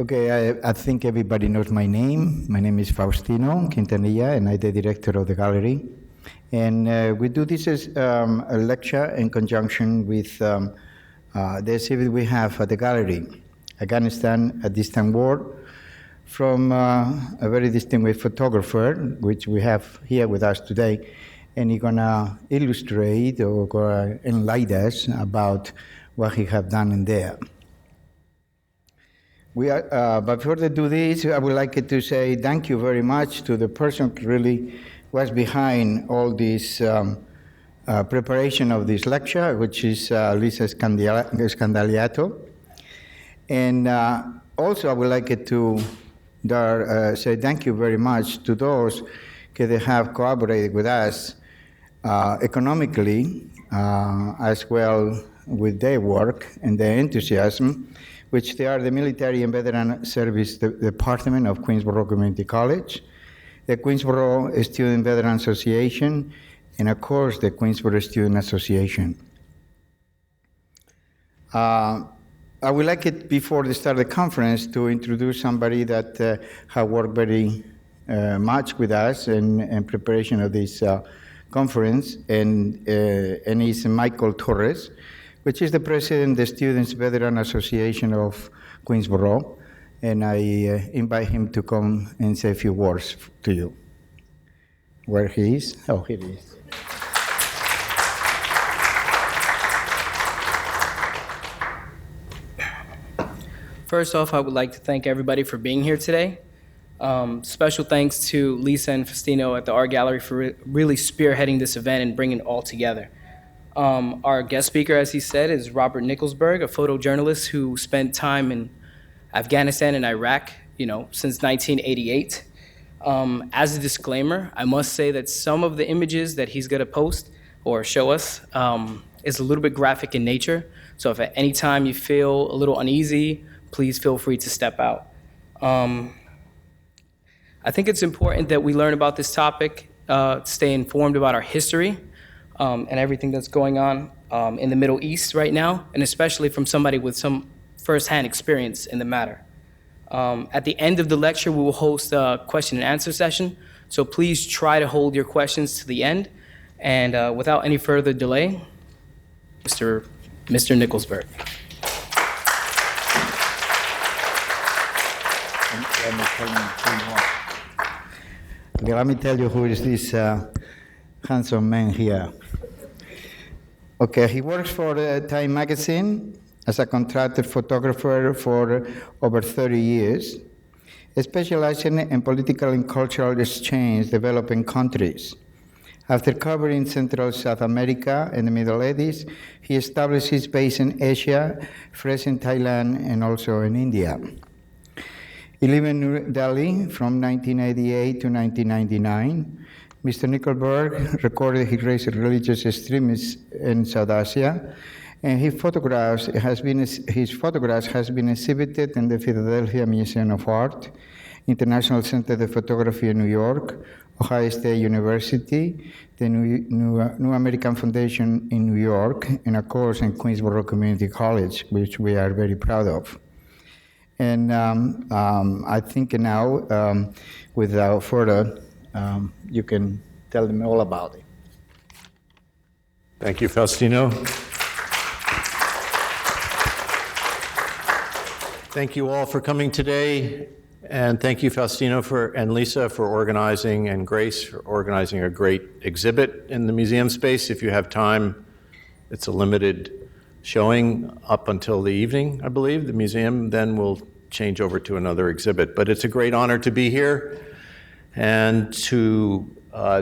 Okay, I think everybody knows my name. My name is Faustino Quintanilla, and I'm the director of the gallery. And we do this as a lecture in conjunction with the exhibit we have at the gallery, Afghanistan, a Distant War, from a very distinguished photographer, which we have here with us today. And he's gonna illustrate or gonna enlighten us about what he have done in there. But before they do this, I would like to say thank you very much to the person who really was behind all this preparation of this lecture, which is Lisa Scandaliato. And also I would like to say thank you very much to those that have cooperated with us economically, as well with their work and their enthusiasm, which they are the Military and Veteran Service Department of Queensborough Community College, the Queensborough Student Veteran Association, and of course the Queensborough Student Association. I would like it, before the start of the conference, to introduce somebody that has worked very much with us in preparation of this conference, and he's Michael Torres, which is the president of the Students Veteran Association of Queensborough, and I invite him to come and say a few words to you. Where he is? Oh, here he is. First off, I would like to thank everybody for being here today. Special thanks to Lisa and Faustino at the Art Gallery for really spearheading this event and bringing it all together. Our guest speaker, as he said, is Robert Nickelsberg, a photojournalist who spent time in Afghanistan and Iraq, since 1988. As a disclaimer, I must say that some of the images that he's going to post or show us is a little bit graphic in nature. So if at any time you feel a little uneasy, please feel free to step out. I think it's important that we learn about this topic, stay informed about our history, and everything that's going on in the Middle East right now, and especially from somebody with some firsthand experience in the matter. At the end of the lecture, we will host a question and answer session, so please try to hold your questions to the end. And without any further delay, Mr. Nickelsberg. Okay, let me tell you who is this handsome man here. Okay, he works for Time Magazine as a contracted photographer for over 30 years, specializing in political and cultural exchange developing countries. After covering Central South America and the Middle East, he established his base in Asia, first in Thailand and also in India. He lived in New Delhi from 1988 to 1999. Mr. Nickelsberg recorded his religious extremism in South Asia, and his photographs has been exhibited in the Philadelphia Museum of Art, International Center of Photography in New York, Ohio State University, the New American Foundation in New York, and of course in Queensborough Community College, which we are very proud of. And I think now, without further, you can tell them all about it. Thank you, Faustino. Thank you all for coming today, and thank you, Faustino and Lisa for organizing, and Grace for organizing a great exhibit in the museum space. If you have time, it's a limited showing up until the evening, I believe. The museum then will change over to another exhibit. But it's a great honor to be here and to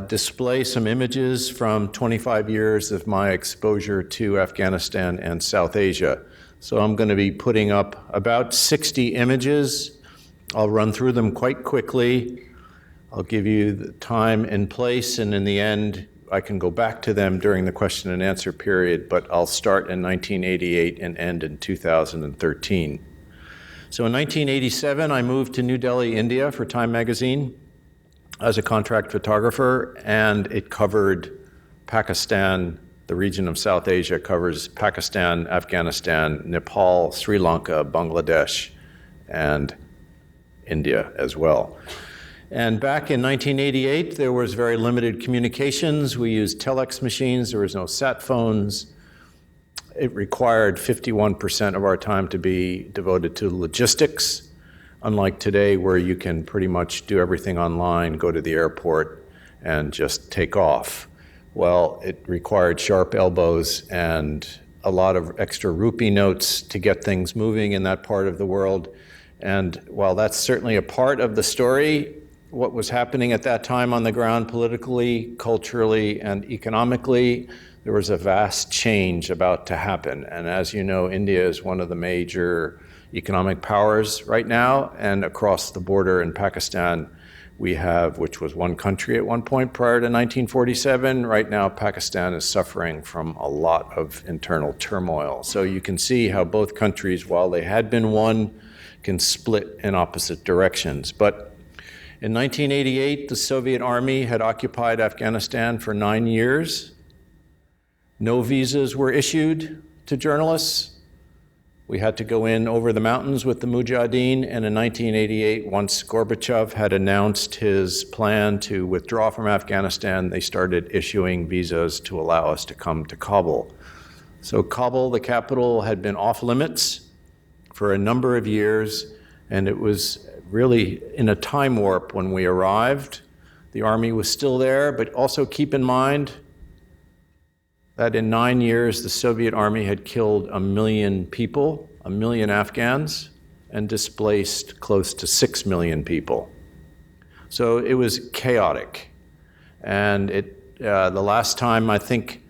display some images from 25 years of my exposure to Afghanistan and South Asia. So I'm going to be putting up about 60 images. I'll run through them quite quickly. I'll give you the time and place, and in the end, I can go back to them during the question and answer period, but I'll start in 1988 and end in 2013. So in 1987, I moved to New Delhi, India for Time Magazine as a contract photographer, and it covered Pakistan. The region of South Asia covers Pakistan, Afghanistan, Nepal, Sri Lanka, Bangladesh, and India as well. And back in 1988, there was very limited communications. We used telex machines. There was no sat phones. It required 51% of our time to be devoted to logistics, unlike today where you can pretty much do everything online, go to the airport, and just take off. Well, it required sharp elbows and a lot of extra rupee notes to get things moving in that part of the world. And while that's certainly a part of the story, what was happening at that time on the ground politically, culturally, and economically, there was a vast change about to happen. And as you know, India is one of the major economic powers right now, and across the border in Pakistan, we have, which was one country at one point prior to 1947, right now Pakistan is suffering from a lot of internal turmoil. So you can see how both countries, while they had been one, can split in opposite directions. But in 1988, the Soviet Army had occupied Afghanistan for 9 years. No visas were issued to journalists. We had to go in over the mountains with the Mujahideen, and in 1988, once Gorbachev had announced his plan to withdraw from Afghanistan, they started issuing visas to allow us to come to Kabul. So Kabul, the capital, had been off limits for a number of years, and it was really in a time warp when we arrived. The army was still there, but also keep in mind that in 9 years, the Soviet army had killed 1 million people, 1 million Afghans, and displaced close to 6 million people. So it was chaotic. And the last time I think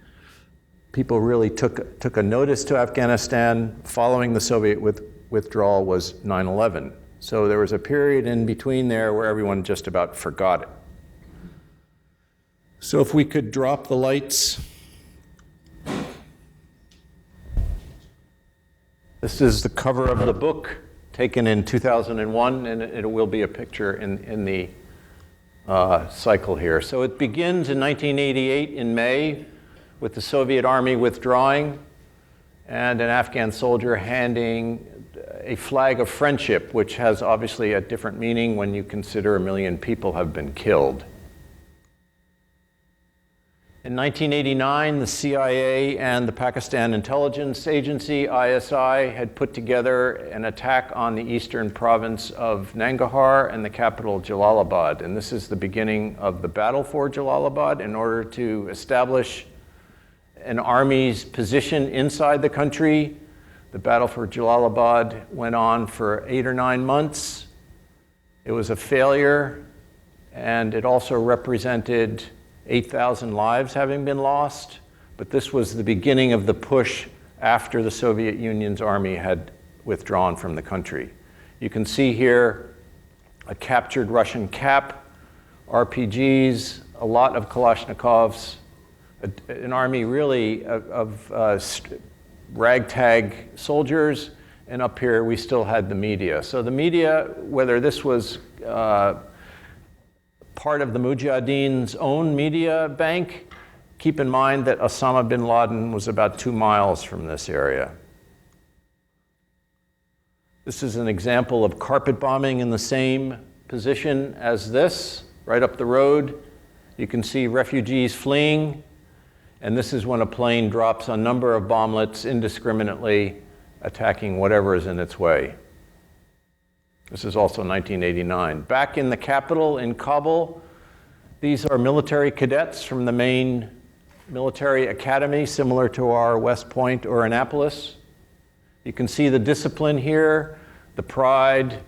people really took a notice to Afghanistan following the Soviet withdrawal was 9/11. So there was a period in between there where everyone just about forgot it. So if we could drop the lights. This is the cover of the book, taken in 2001, and it will be a picture in the cycle here. So it begins in 1988 in May with the Soviet army withdrawing and an Afghan soldier handing a flag of friendship, which has obviously a different meaning when you consider 1 million people have been killed. In 1989, the CIA and the Pakistan Intelligence Agency, ISI, had put together an attack on the eastern province of Nangarhar and the capital Jalalabad. And this is the beginning of the battle for Jalalabad in order to establish an army's position inside the country. The battle for Jalalabad went on for 8 or 9 months. It was a failure, and it also represented 8,000 lives having been lost, but this was the beginning of the push after the Soviet Union's army had withdrawn from the country. You can see here a captured Russian cap, RPGs, a lot of Kalashnikovs, an army really of ragtag soldiers, and up here we still had the media. So the media, whether this was part of the Mujahideen's own media bank, keep in mind that Osama bin Laden was about 2 miles from this area. This is an example of carpet bombing in the same position as this, right up the road. You can see refugees fleeing, and this is when a plane drops a number of bomblets indiscriminately, attacking whatever is in its way. This is also 1989. Back in the capital, in Kabul, these are military cadets from the main military academy, similar to our West Point or Annapolis. You can see the discipline here, the pride,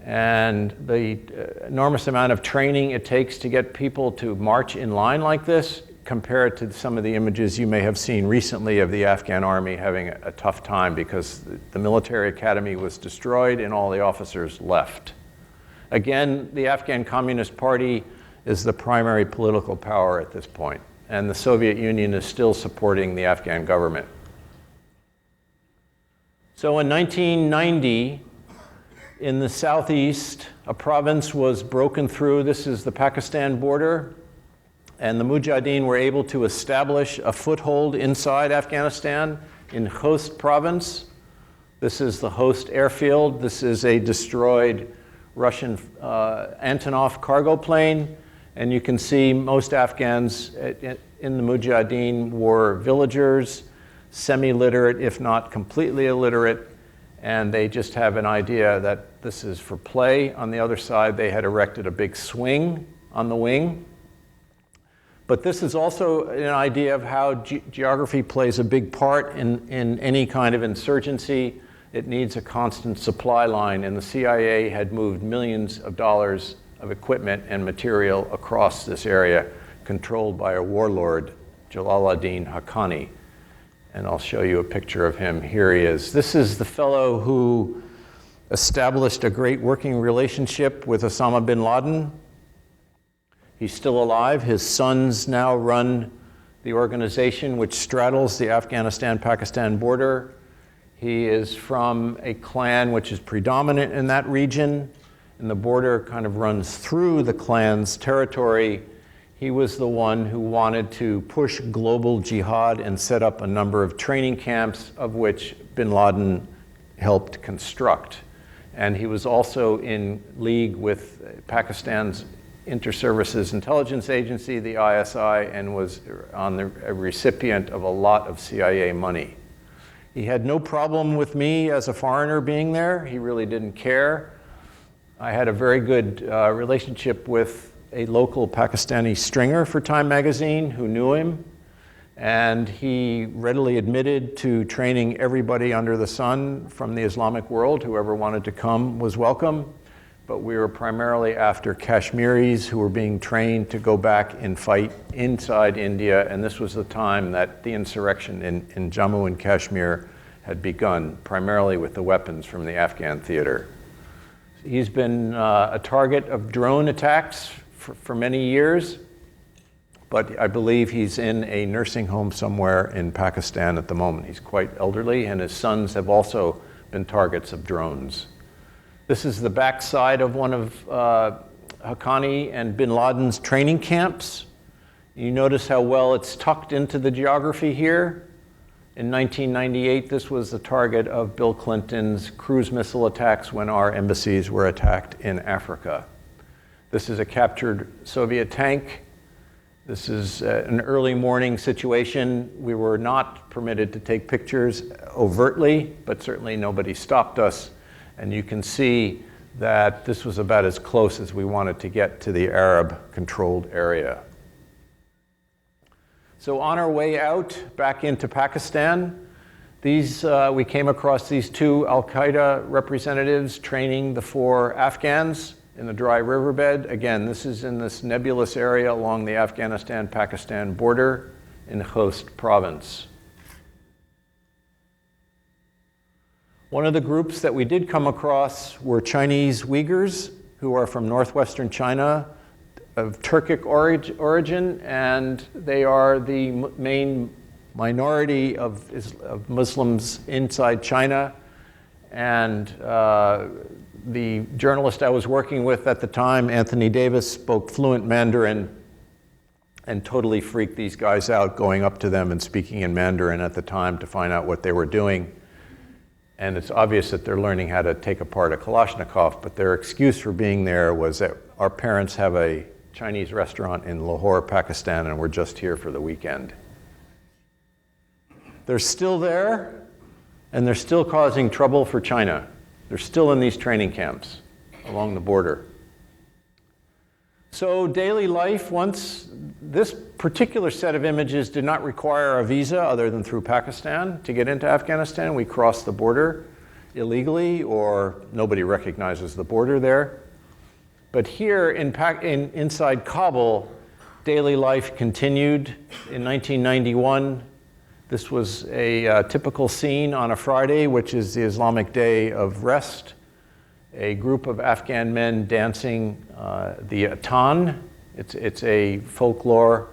and the enormous amount of training it takes to get people to march in line like this, compared to some of the images you may have seen recently of the Afghan army having a tough time because the military academy was destroyed and all the officers left. Again, the Afghan Communist Party is the primary political power at this point, and the Soviet Union is still supporting the Afghan government. So in 1990, in the southeast, a province was broken through. This is the Pakistan border. And the Mujahideen were able to establish a foothold inside Afghanistan in Khost province. This is the Khost airfield. This is a destroyed Russian Antonov cargo plane. And you can see most Afghans in the Mujahideen were villagers, semi-literate, if not completely illiterate, and they just have an idea that this is for play. On the other side, they had erected a big swing on the wing. But this is also an idea of how geography plays a big part in any kind of insurgency. It needs a constant supply line, and the CIA had moved millions of dollars of equipment and material across this area, controlled by a warlord, Jalal-ad-Din Haqqani. And I'll show you a picture of him. Here he is. This is the fellow who established a great working relationship with Osama bin Laden. He's still alive. His sons now run the organization which straddles the Afghanistan-Pakistan border. He is from a clan which is predominant in that region, and the border kind of runs through the clan's territory. He was the one who wanted to push global jihad and set up a number of training camps, of which bin Laden helped construct. And he was also in league with Pakistan's Inter-Services Intelligence Agency, the ISI, and was a recipient of a lot of CIA money. He had no problem with me as a foreigner being there. He really didn't care. I had a very good relationship with a local Pakistani stringer for Time magazine who knew him, and he readily admitted to training everybody under the sun from the Islamic world. Whoever wanted to come was welcome, but we were primarily after Kashmiris who were being trained to go back and fight inside India, and this was the time that the insurrection in Jammu and Kashmir had begun, primarily with the weapons from the Afghan theater. He's been a target of drone attacks for many years, but I believe he's in a nursing home somewhere in Pakistan at the moment. He's quite elderly, and his sons have also been targets of drones. This is the backside of one of Haqqani and bin Laden's training camps. You notice how well it's tucked into the geography here. In 1998, this was the target of Bill Clinton's cruise missile attacks when our embassies were attacked in Africa. This is a captured Soviet tank. This is an early morning situation. We were not permitted to take pictures overtly, but certainly nobody stopped us. And you can see that this was about as close as we wanted to get to the Arab-controlled area. So on our way out back into Pakistan, we came across these two al-Qaeda representatives training the 4 Afghans in the dry riverbed. Again, this is in this nebulous area along the Afghanistan-Pakistan border in Khost province. One of the groups that we did come across were Chinese Uyghurs, who are from northwestern China, of Turkic origin, and they are the main minority of Muslims inside China. And the journalist I was working with at the time, Anthony Davis, spoke fluent Mandarin and totally freaked these guys out, going up to them and speaking in Mandarin at the time to find out what they were doing. And it's obvious that they're learning how to take apart a Kalashnikov, but their excuse for being there was that our parents have a Chinese restaurant in Lahore, Pakistan, and we're just here for the weekend. They're still there, and they're still causing trouble for China. They're still in these training camps along the border. So daily life, once this particular set of images did not require a visa other than through Pakistan to get into Afghanistan. We crossed the border illegally, or nobody recognizes the border there. But here inside Kabul, daily life continued. In 1991, this was a typical scene on a Friday, which is the Islamic Day of Rest. A group of Afghan men dancing the Atan. It's a folklore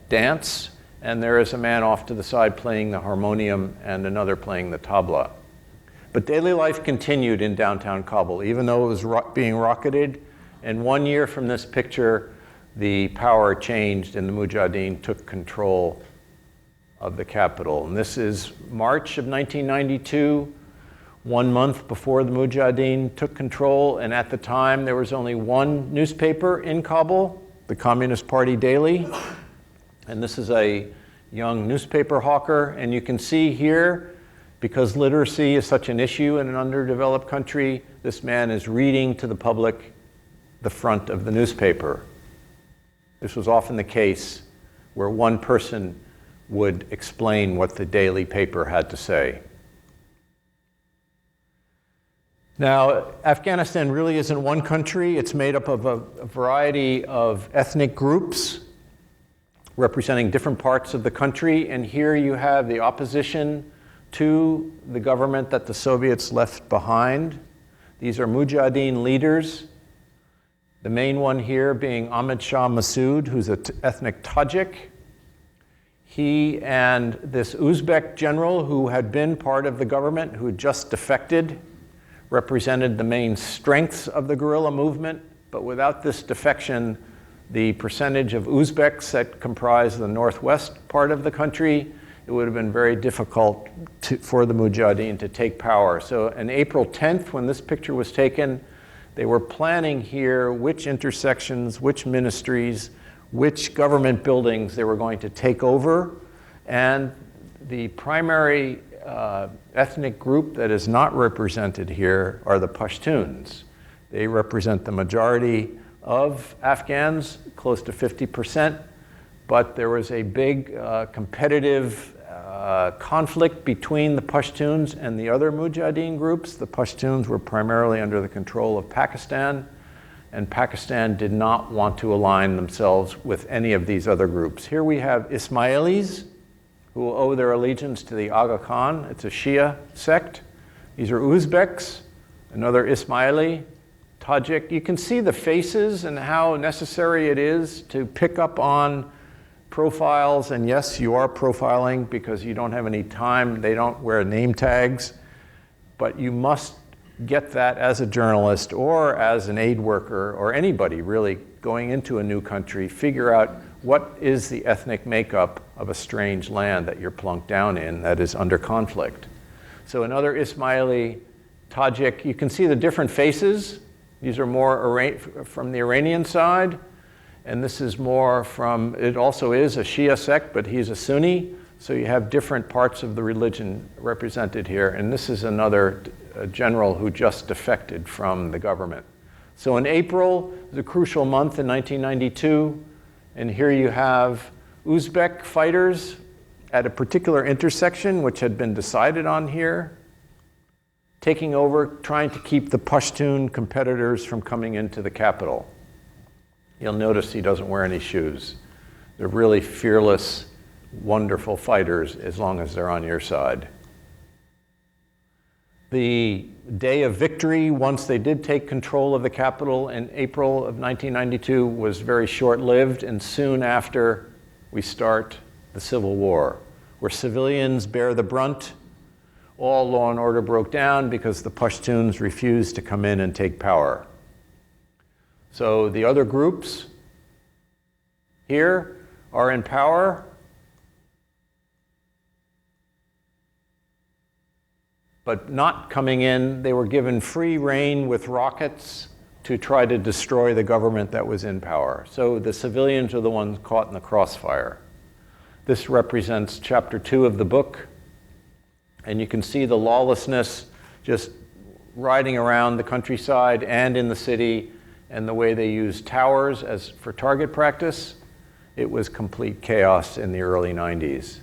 dance, and there is a man off to the side playing the harmonium and another playing the tabla. But daily life continued in downtown Kabul, even though it was being rocketed. And 1 year from this picture, the power changed and the Mujahideen took control of the capital. And this is March of 1992. 1 month before the Mujahideen took control, and at the time there was only one newspaper in Kabul, the Communist Party Daily, and this is a young newspaper hawker, and you can see here, because literacy is such an issue in an underdeveloped country, this man is reading to the public the front of the newspaper. This was often the case where one person would explain what the daily paper had to say. Now, Afghanistan really isn't one country. It's made up of a variety of ethnic groups representing different parts of the country. And here you have the opposition to the government that the Soviets left behind. These are Mujahideen leaders. The main one here being Ahmad Shah Massoud, who's an ethnic Tajik. He and this Uzbek general who had been part of the government, who had just defected, represented the main strengths of the guerrilla movement, but without this defection, the percentage of Uzbeks that comprise the northwest part of the country, it would have been very difficult for the Mujahideen to take power. So on April 10th, when this picture was taken, they were planning here which intersections, which ministries, which government buildings they were going to take over, and the primary ethnic group that is not represented here are the Pashtuns. They represent the majority of Afghans, close to 50%, but there was a big competitive conflict between the Pashtuns and the other Mujahideen groups. The Pashtuns were primarily under the control of Pakistan, and Pakistan did not want to align themselves with any of these other groups. Here we have Ismailis, who owe their allegiance to the Aga Khan. It's a Shia sect. These are Uzbeks, another Ismaili, Tajik. You can see the faces and how necessary it is to pick up on profiles. And yes, you are profiling because you don't have any time. They don't wear name tags. But you must get that as a journalist or as an aid worker or anybody really going into a new country, figure out what is the ethnic makeup of a strange land that you're plunked down in that is under conflict. So another Ismaili, Tajik, you can see the different faces. These are more from the Iranian side, and this is more from, it also is a Shia sect, but he's a Sunni, so you have different parts of the religion represented here, and this is another general who just defected from the government. So in April, the crucial month in 1992, and here you have Uzbek fighters at a particular intersection, which had been decided on here, taking over, trying to keep the Pashtun competitors from coming into the capital. You'll notice he doesn't wear any shoes. They're really fearless, wonderful fighters as long as they're on your side. The day of victory, once they did take control of the capital in April of 1992, was very short-lived, and soon after we start the Civil War, where civilians bear the brunt. All law and order broke down because the Pashtuns refused to come in and take power. So the other groups here are in power, but not coming in. They were given free rein with rockets to try to destroy the government that was in power. So the civilians are the ones caught in the crossfire. This represents chapter 2 of the book, and you can see the lawlessness just riding around the countryside and in the city, and the way they used towers as for target practice. It was complete chaos in the early 90s.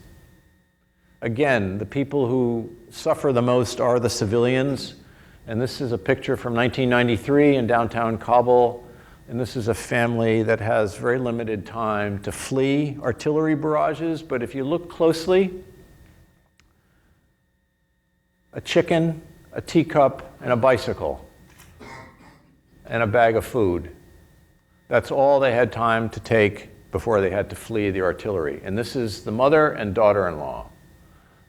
Again, the people who suffer the most are the civilians. And this is a picture from 1993 in downtown Kabul. And this is a family that has very limited time to flee artillery barrages. But if you look closely, a chicken, a teacup, and a bicycle, and a bag of food. That's all they had time to take before they had to flee the artillery. And this is the mother and daughter-in-law.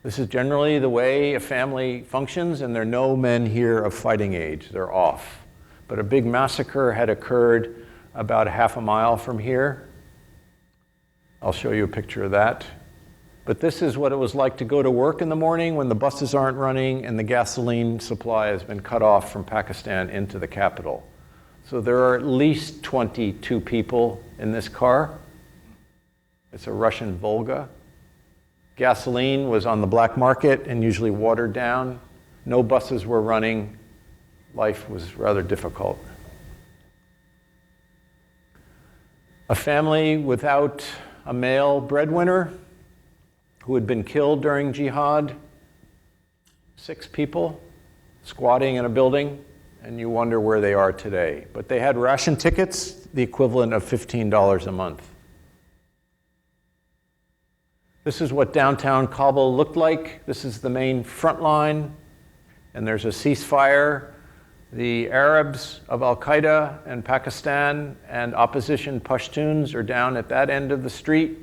This is generally the way a family functions, and there are no men here of fighting age. They're off. But a big massacre had occurred about half a mile from here. I'll show you a picture of that. But this is what it was like to go to work in the morning when the buses aren't running and the gasoline supply has been cut off from Pakistan into the capital. So there are at least 22 people in this car. It's a Russian Volga. Gasoline was on the black market and usually watered down. No buses were running. Life was rather difficult. A family without a male breadwinner who had been killed during jihad. 6 people squatting in a building, and you wonder where they are today. But they had ration tickets, the equivalent of $15 a month. This is what downtown Kabul looked like. This is the main front line, and there's a ceasefire. The Arabs of Al-Qaeda and Pakistan and opposition Pashtuns are down at that end of the street.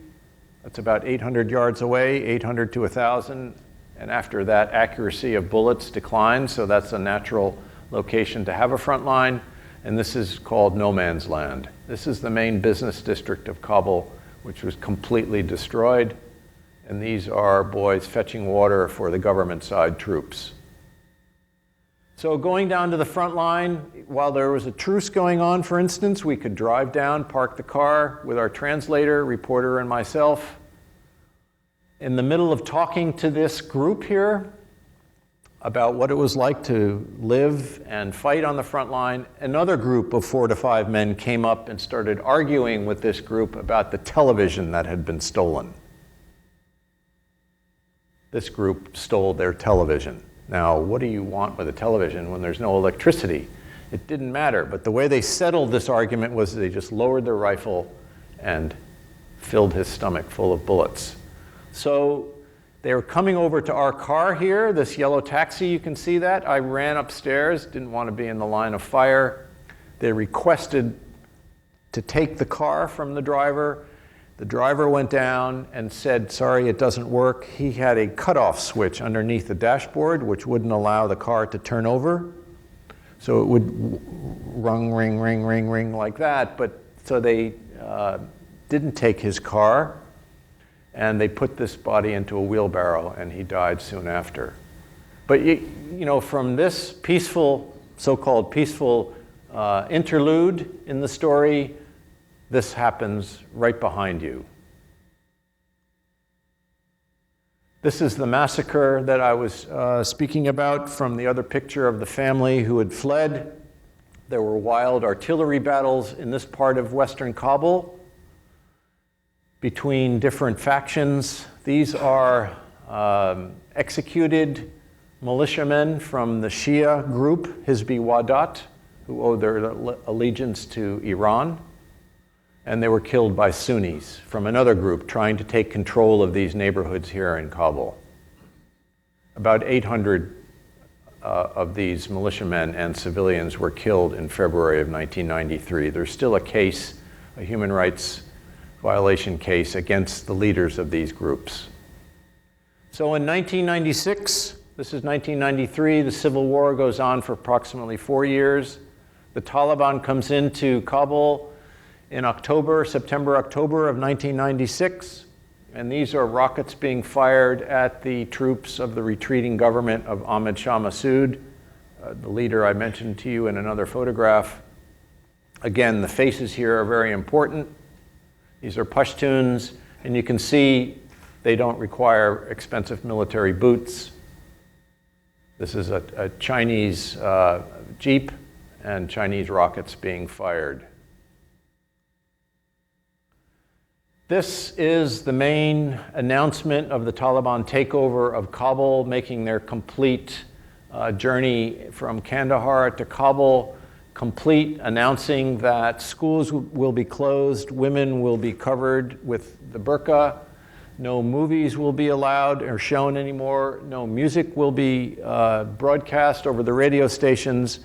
That's about 800 yards away, 800 to 1,000. And after that, accuracy of bullets declines, so that's a natural location to have a front line. And this is called no man's land. This is the main business district of Kabul, which was completely destroyed. And these are boys fetching water for the government side troops. So going down to the front line, while there was a truce going on, for instance, we could drive down, park the car with our translator, reporter, and myself. In the middle of talking to this group here about what it was like to live and fight on the front line, another group of 4 to 5 men came up and started arguing with this group about the television that had been stolen. This group stole their television. Now, what do you want with a television when there's no electricity? It didn't matter, but the way they settled this argument was they just lowered their rifle and filled his stomach full of bullets. So they were coming over to our car here, this yellow taxi, you can see that. I ran upstairs, didn't want to be in the line of fire. They requested to take the car from the driver. The driver went down and said, sorry, it doesn't work. He had a cutoff switch underneath the dashboard, which wouldn't allow the car to turn over. So it would ring, ring, ring, ring like that. But so they didn't take his car, and they put this body into a wheelbarrow, and he died soon after. But you know, from this peaceful, so-called peaceful interlude in the story, this happens right behind you. This is the massacre that I was speaking about from the other picture of the family who had fled. There were wild artillery battles in this part of western Kabul between different factions. These are executed militiamen from the Shia group, Hizbi Wadat, who owe their allegiance to Iran. And they were killed by Sunnis from another group trying to take control of these neighborhoods here in Kabul. About 800 of these militiamen and civilians were killed in February of 1993. There's still a case, a human rights violation case against the leaders of these groups. So in 1996, this is 1993, the civil war goes on for approximately 4 years. The Taliban comes into Kabul in September, October of 1996, and these are rockets being fired at the troops of the retreating government of Ahmad Shah Massoud, the leader I mentioned to you in another photograph. Again, the faces here are very important. These are Pashtuns, and you can see they don't require expensive military boots. This is a Chinese Jeep and Chinese rockets being fired. This is the main announcement of the Taliban takeover of Kabul, making their complete journey from Kandahar to Kabul complete, announcing that schools will be closed, women will be covered with the burqa, no movies will be allowed or shown anymore, no music will be broadcast over the radio stations,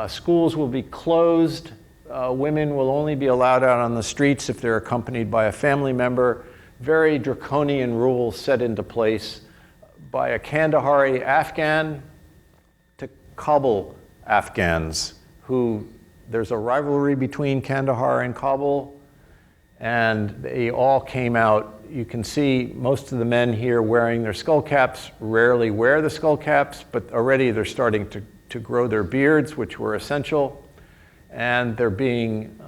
schools will be closed. Women will only be allowed out on the streets if they're accompanied by a family member. Very draconian rules set into place by a Kandahari Afghan to Kabul Afghans, who there's a rivalry between Kandahar and Kabul, and they all came out you can see most of the men here wearing their skull caps, rarely wear the skull caps, but already they're starting to grow their beards, which were essential, and they're being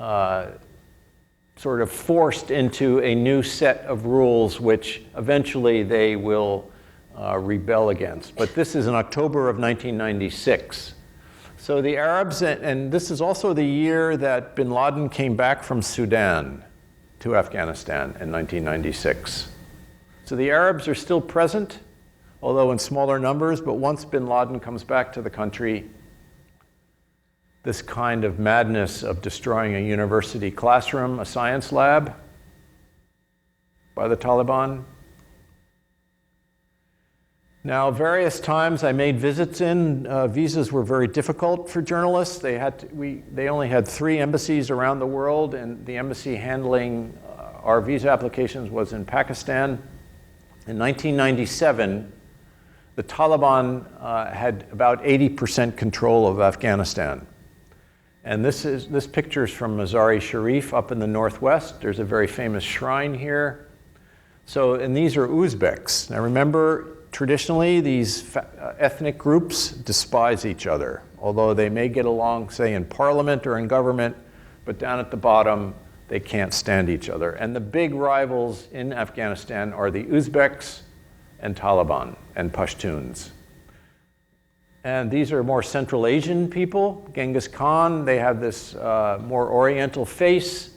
sort of forced into a new set of rules which eventually they will rebel against. But this is in October of 1996. So the Arabs, and this is also the year that bin Laden came back from Sudan to Afghanistan in 1996. So the Arabs are still present, although in smaller numbers, but once bin Laden comes back to the country, this kind of madness of destroying a university classroom, a science lab by the Taliban. Now, various times I made visits in. Visas were very difficult for journalists. They only had 3 embassies around the world, and the embassy handling our visa applications was in Pakistan. In 1997, the Taliban had about 80% control of Afghanistan. And this picture is from Mazar-e Sharif up in the northwest. There's a very famous shrine here. And these are Uzbeks. Now remember, traditionally, these ethnic groups despise each other, although they may get along, say, in parliament or in government, but down at the bottom, they can't stand each other. And the big rivals in Afghanistan are the Uzbeks and Taliban and Pashtuns. And these are more Central Asian people. Genghis Khan, they have this more Oriental face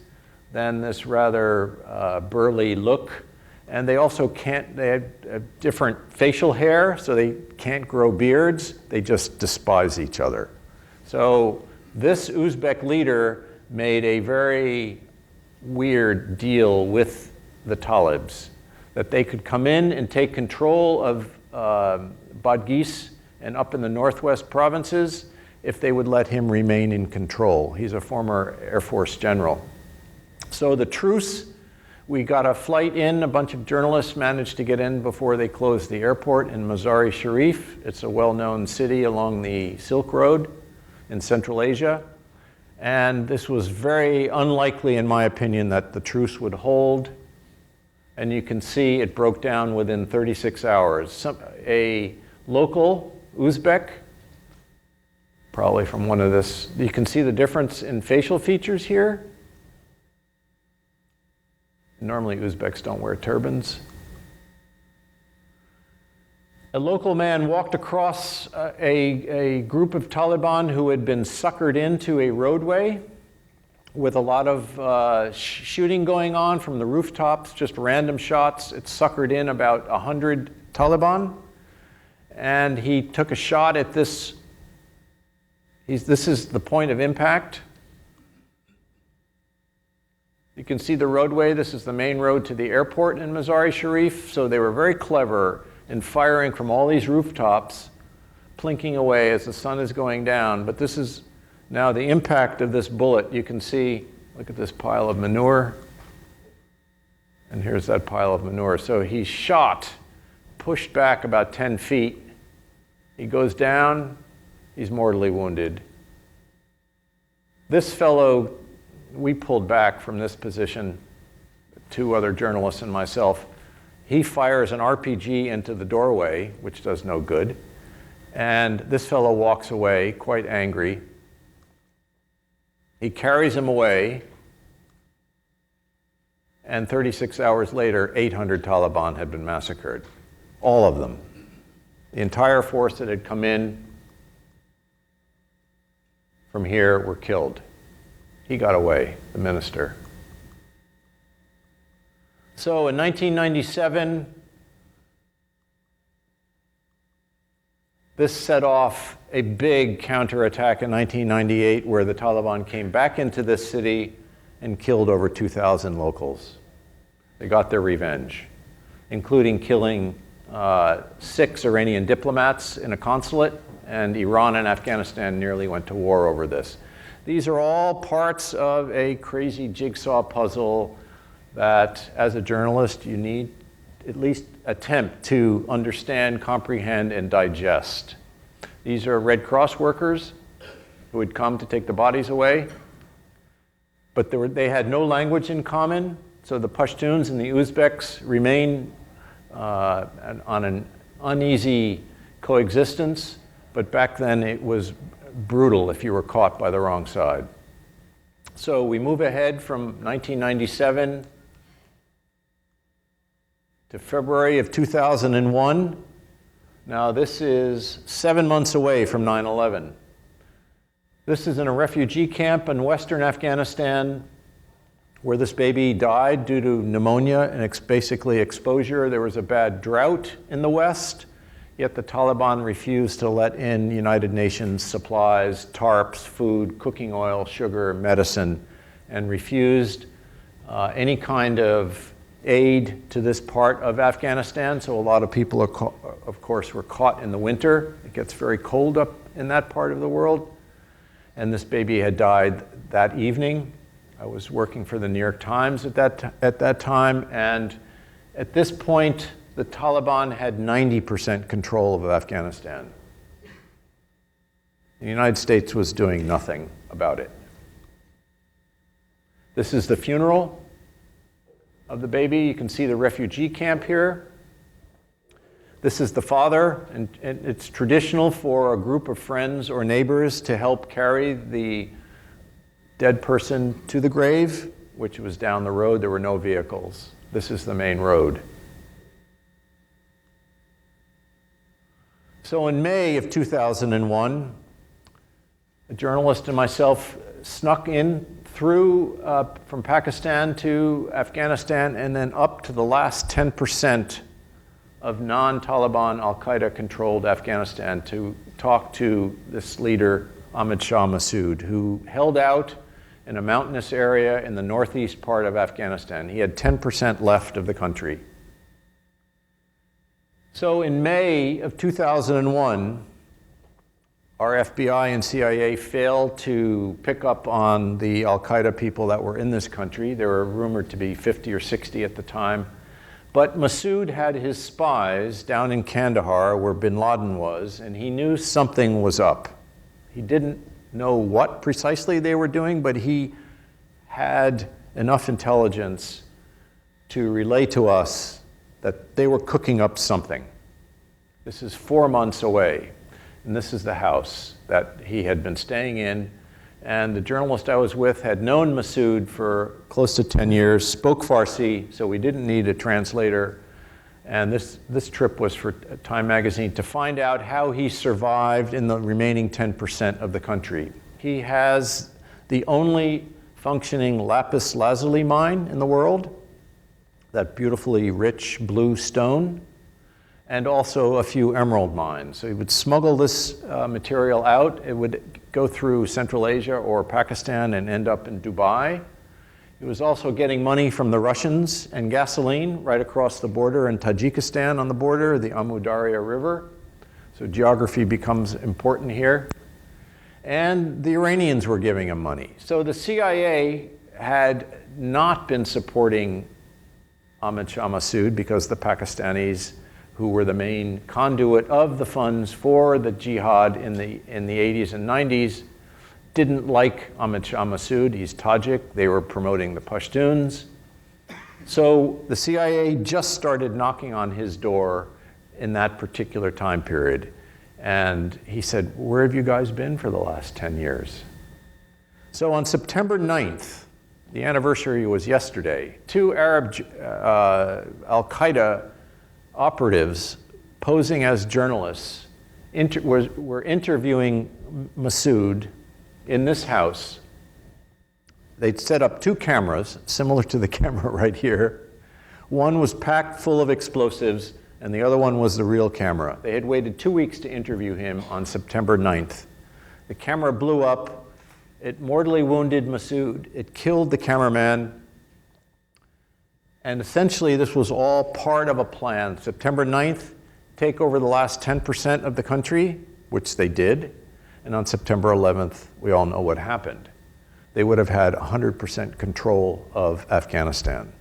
than this rather burly look. And they also they have different facial hair, so they can't grow beards. They just despise each other. So this Uzbek leader made a very weird deal with the Talibs, that they could come in and take control of Badghis and up in the northwest provinces if they would let him remain in control. He's a former Air Force general. So the truce, we got a flight in, a bunch of journalists managed to get in before they closed the airport in Mazar-e Sharif. It's a well-known city along the Silk Road in Central Asia. And this was very unlikely, in my opinion, that the truce would hold. And you can see it broke down within 36 hours. A local Uzbek, probably from one of this, you can see the difference in facial features here. Normally Uzbeks don't wear turbans. A local man walked across a group of Taliban who had been suckered into a roadway with a lot of shooting going on from the rooftops, just random shots. It suckered in about 100 Taliban. And he took a shot at this. This is the point of impact. You can see the roadway. This is the main road to the airport in Mazar-e Sharif. So they were very clever in firing from all these rooftops, plinking away as the sun is going down. But this is now the impact of this bullet. You can see, look at this pile of manure. And here's that pile of manure. So he's shot, pushed back about 10 feet. He goes down. He's mortally wounded. This fellow, we pulled back from this position, 2 other journalists and myself. He fires an RPG into the doorway, which does no good. And this fellow walks away, quite angry. He carries him away. And 36 hours later, 800 Taliban had been massacred. All of them. The entire force that had come in from here were killed. He got away, the minister. So in 1997, this set off a big counterattack in 1998 where the Taliban came back into this city and killed over 2,000 locals. They got their revenge, including killing 6 Iranian diplomats in a consulate, and Iran and Afghanistan nearly went to war over this. These are all parts of a crazy jigsaw puzzle that, as a journalist, you need at least attempt to understand, comprehend, and digest. These are Red Cross workers who had come to take the bodies away, but they had no language in common, So the Pashtuns and the Uzbeks remain on an uneasy coexistence, but back then it was brutal if you were caught by the wrong side. So we move ahead from 1997 to February of 2001. Now this is 7 months away from 9/11. This is in a refugee camp in western Afghanistan where this baby died due to pneumonia and basically exposure. There was a bad drought in the West, yet the Taliban refused to let in United Nations supplies, tarps, food, cooking oil, sugar, medicine, and refused any kind of aid to this part of Afghanistan. So a lot of people, of course, were caught in the winter. It gets very cold up in that part of the world. And this baby had died that evening. I was working for the New York Times at that time, and at this point, the Taliban had 90% control of Afghanistan. The United States was doing nothing about it. This is the funeral of the baby. You can see the refugee camp here. This is the father, and it's traditional for a group of friends or neighbors to help carry the dead person to the grave, which was down the road. There were no vehicles. This is the main road. So in May of 2001, a journalist and myself snuck in through from Pakistan to Afghanistan and then up to the last 10% of non-Taliban al-Qaeda controlled Afghanistan to talk to this leader, Ahmad Shah Massoud, who held out in a mountainous area in the northeast part of Afghanistan. He had 10% left of the country. So in May of 2001, our FBI and CIA failed to pick up on the al-Qaeda people that were in this country. There were rumored to be 50 or 60 at the time. But Massoud had his spies down in Kandahar where bin Laden was, and he knew something was up. He didn't know what precisely they were doing, but he had enough intelligence to relay to us that they were cooking up something. This is 4 months away, and this is the house that he had been staying in. And the journalist I was with had known Massoud for close to 10 years, spoke Farsi, so we didn't need a translator. And this trip was for Time magazine to find out how he survived in the remaining 10% of the country. He has the only functioning lapis lazuli mine in the world, that beautifully rich blue stone, and also a few emerald mines. So he would smuggle this material out. It would go through Central Asia or Pakistan and end up in Dubai. He was also getting money from the Russians and gasoline right across the border in Tajikistan on the border, the Amu Darya River. So geography becomes important here. And the Iranians were giving him money. So the CIA had not been supporting Ahmad Shah Massoud because the Pakistanis, who were the main conduit of the funds for the jihad in the 80s and 90s, didn't like Ahmad Shah Massoud. He's Tajik. They were promoting the Pashtuns. So the CIA just started knocking on his door in that particular time period. And he said, "Where have you guys been for the last 10 years?" So on September 9th, the anniversary was yesterday, 2 Arab al-Qaeda operatives posing as journalists were interviewing Massoud in this house. They'd set up 2 cameras, similar to the camera right here. One was packed full of explosives, and the other one was the real camera. They had waited 2 weeks to interview him on September 9th. The camera blew up. It mortally wounded Massoud. It killed the cameraman. And essentially, this was all part of a plan. September 9th, take over the last 10% of the country, which they did. And on September 11th, we all know what happened. They would have had 100% control of Afghanistan.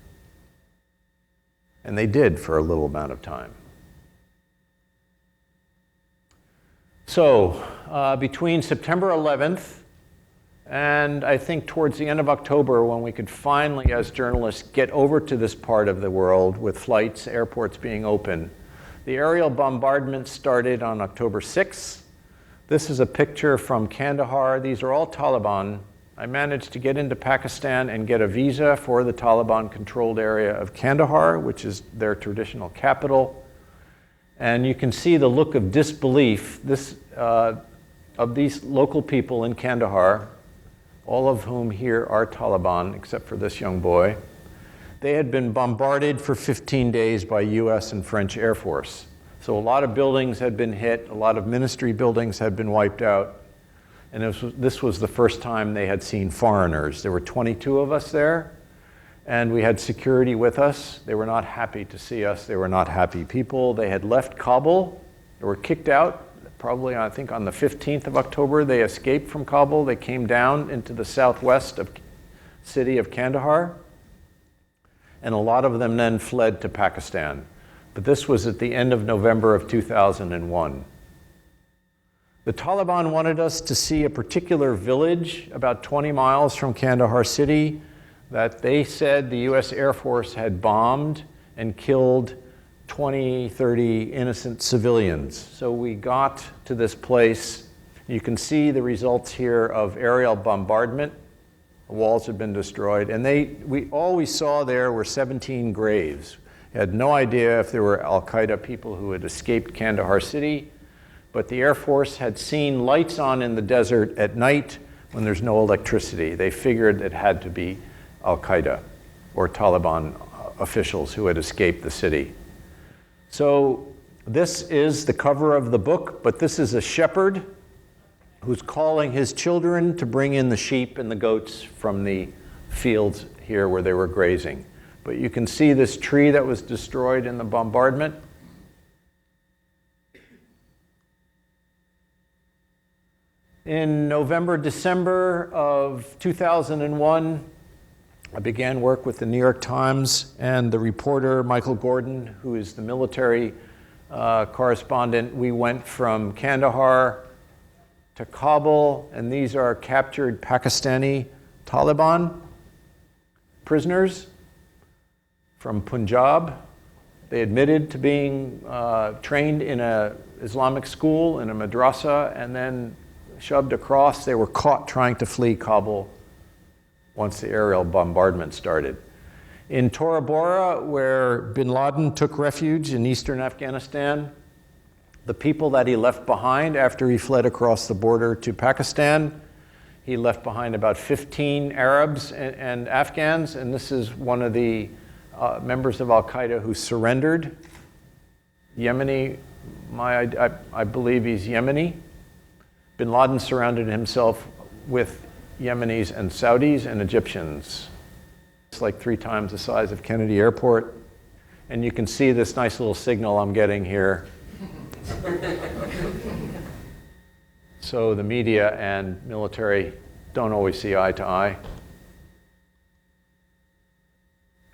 And they did for a little amount of time. So between September 11th And I think towards the end of October, when we could finally, as journalists, get over to this part of the world with flights, airports being open, the aerial bombardment started on October 6th. This is a picture from Kandahar. These are all Taliban. I managed to get into Pakistan and get a visa for the Taliban-controlled area of Kandahar, which is their traditional capital. And you can see the look of disbelief of these local people in Kandahar, all of whom here are Taliban, except for this young boy. They had been bombarded for 15 days by US and French Air Force. So a lot of buildings had been hit, a lot of ministry buildings had been wiped out, and this was the first time they had seen foreigners. There were 22 of us there, and we had security with us. They were not happy to see us. They were not happy people. They had left Kabul. They were kicked out. Probably, I think, on the 15th of October, they escaped from Kabul. They came down into the southwest of city of Kandahar, and a lot of them then fled to Pakistan. But this was at the end of November of 2001. The Taliban wanted us to see a particular village about 20 miles from Kandahar city that they said the US Air Force had bombed and killed 20, 30 innocent civilians. So we got to this place. You can see the results here of aerial bombardment. The walls had been destroyed. And all we saw there were 17 graves. We had no idea if there were Al-Qaeda people who had escaped Kandahar city, but the Air Force had seen lights on in the desert at night when there's no electricity. They figured it had to be Al-Qaeda or Taliban officials who had escaped the city. So this is the cover of the book, but this is a shepherd who's calling his children to bring in the sheep and the goats from the fields here where they were grazing. But you can see this tree that was destroyed in the bombardment. In November, December of 2001, I began work with the New York Times, and the reporter, Michael Gordon, who is the military correspondent. We went from Kandahar to Kabul, and these are captured Pakistani Taliban prisoners from Punjab. They admitted to being trained in an Islamic school, in a madrasa, and then shoved across. They were caught trying to flee Kabul once the aerial bombardment started. In Tora Bora, where bin Laden took refuge in eastern Afghanistan, the people that he left behind after he fled across the border to Pakistan, he left behind about 15 Arabs and Afghans, and this is one of the members of Al-Qaeda who surrendered. Yemeni, I believe he's Yemeni. Bin Laden surrounded himself with Yemenis and Saudis and Egyptians. It's like 3 times the size of Kennedy Airport. And you can see this nice little signal I'm getting here. So the media and military don't always see eye to eye.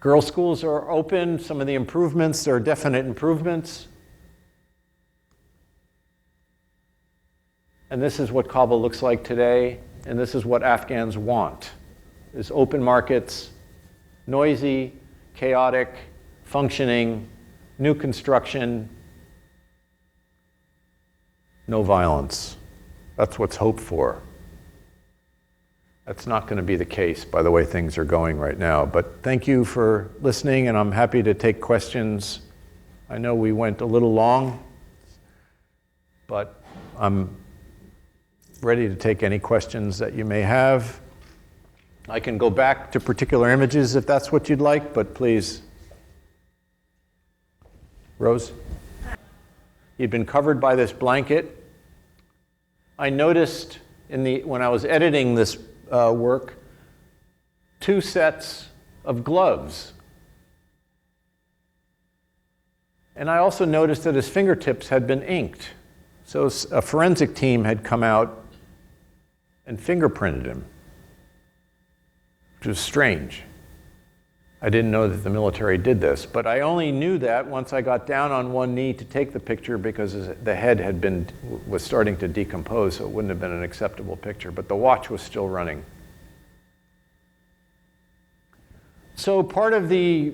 Girls' schools are open. Some of the improvements, there are definite improvements. And this is what Kabul looks like today. And this is what Afghans want, is open markets, noisy, chaotic, functioning, new construction, no violence. That's what's hoped for. That's not going to be the case by the way things are going right now. But thank you for listening, and I'm happy to take questions. I know we went a little long, but I'm ready to take any questions that you may have. I can go back to particular images if that's what you'd like, but please. Rose? You'd been covered by this blanket. I noticed when I was editing this work, 2 sets of gloves. And I also noticed that his fingertips had been inked. So a forensic team had come out and fingerprinted him, which was strange. I didn't know that the military did this, but I only knew that once I got down on one knee to take the picture because the head was starting to decompose, so it wouldn't have been an acceptable picture, but the watch was still running. So part of the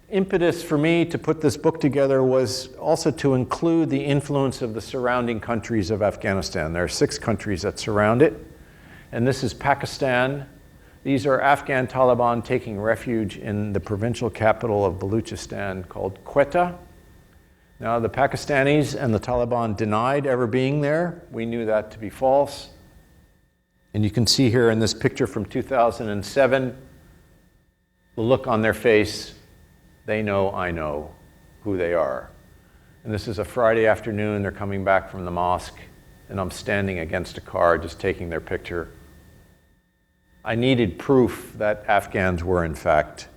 impetus for me to put this book together was also to include the influence of the surrounding countries of Afghanistan. There are 6 countries that surround it, and this is Pakistan. These are Afghan Taliban taking refuge in the provincial capital of Baluchistan called Quetta. Now, the Pakistanis and the Taliban denied ever being there. We knew that to be false. And you can see here in this picture from 2007, the look on their face, they know I know who they are. And this is a Friday afternoon, they're coming back from the mosque, and I'm standing against a car just taking their picture. I needed proof that Afghans were, in fact,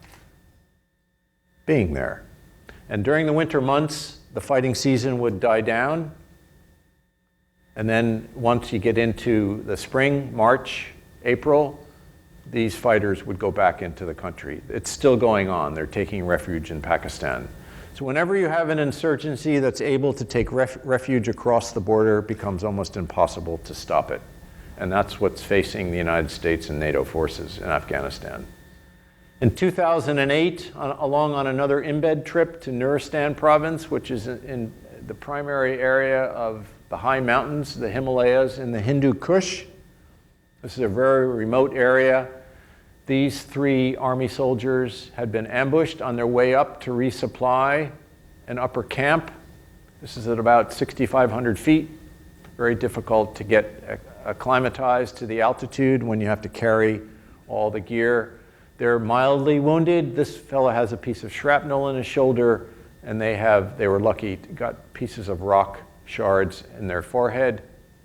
being there. And during the winter months, the fighting season would die down. And then once you get into the spring, March, April, these fighters would go back into the country. It's still going on. They're taking refuge in Pakistan. So whenever you have an insurgency that's able to take refuge across the border, it becomes almost impossible to stop it. And that's what's facing the United States and NATO forces in Afghanistan. In 2008, along on another embed trip to Nuristan province, which is in the primary area of the high mountains, the Himalayas in the Hindu Kush. This is a very remote area. These 3 army soldiers had been ambushed on their way up to resupply an upper camp. This is at about 6,500 feet. Very difficult to get acclimatized to the altitude when you have to carry all the gear. They're mildly wounded. This fellow has a piece of shrapnel in his shoulder, and they were lucky, got pieces of rock shards in their forehead.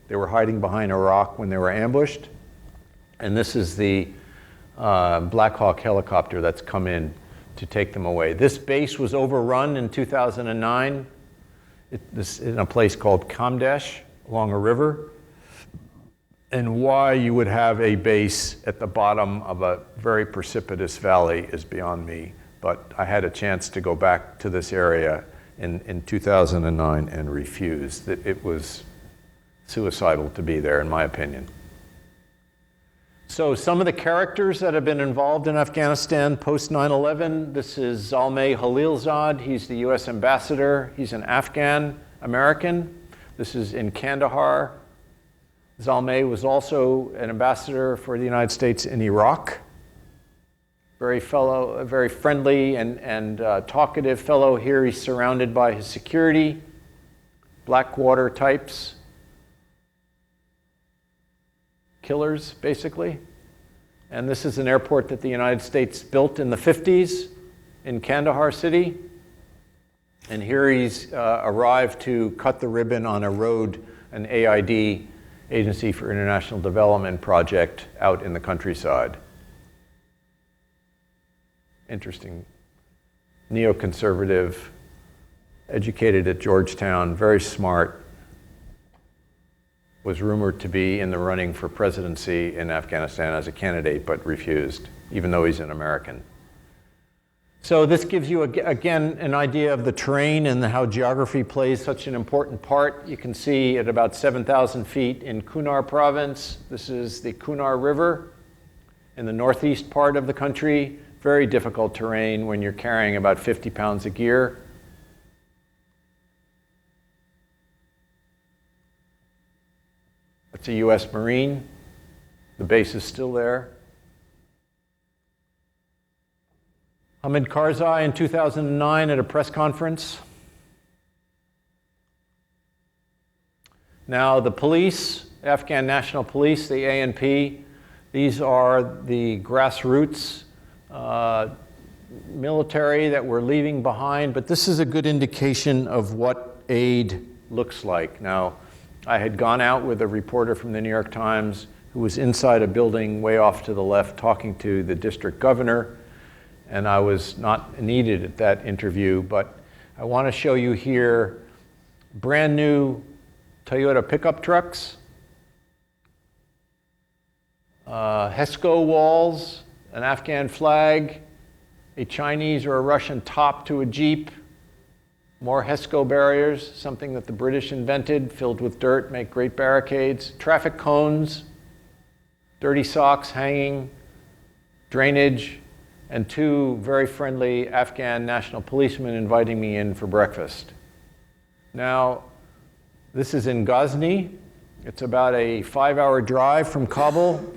They were hiding behind a rock when they were ambushed. And this is the Black Hawk helicopter that's come in to take them away. This base was overrun in 2009 in a place called Kamdesh along a river. And why you would have a base at the bottom of a very precipitous valley is beyond me. But I had a chance to go back to this area in 2009 and refused. It was suicidal to be there, in my opinion. So some of the characters that have been involved in Afghanistan post 9/11, this is Zalmay Khalilzad. He's the US ambassador. He's an Afghan American. This is in Kandahar. Zalmay was also an ambassador for the United States in Iraq. Very friendly and talkative fellow. Here he's surrounded by his security, Blackwater types, killers basically. And this is an airport that the United States built in the 50s in Kandahar city. And here he's arrived to cut the ribbon on a road, an AID, Agency for International Development project out in the countryside. Interesting. Neoconservative, educated at Georgetown, very smart, was rumored to be in the running for presidency in Afghanistan as a candidate, but refused, even though he's an American. So this gives you, again, an idea of the terrain and how geography plays such an important part. You can see at about 7,000 feet in Kunar province, this is the Kunar River in the northeast part of the country. Very difficult terrain when you're carrying about 50 pounds of gear. That's a US Marine. The base is still there. Hamid Karzai in 2009 at a press conference. Now the police, Afghan National Police, the ANP, these are the grassroots military that we're leaving behind, but this is a good indication of what aid looks like. Now, I had gone out with a reporter from the New York Times who was inside a building way off to the left talking to the district governor, and I was not needed at that interview, but I want to show you here brand new Toyota pickup trucks, HESCO walls, an Afghan flag, a Chinese or a Russian top to a jeep, more HESCO barriers, something that the British invented, filled with dirt, make great barricades, traffic cones, dirty socks hanging, drainage, and two very friendly Afghan national policemen inviting me in for breakfast. Now, this is in Ghazni. It's about a 5-hour drive from Kabul.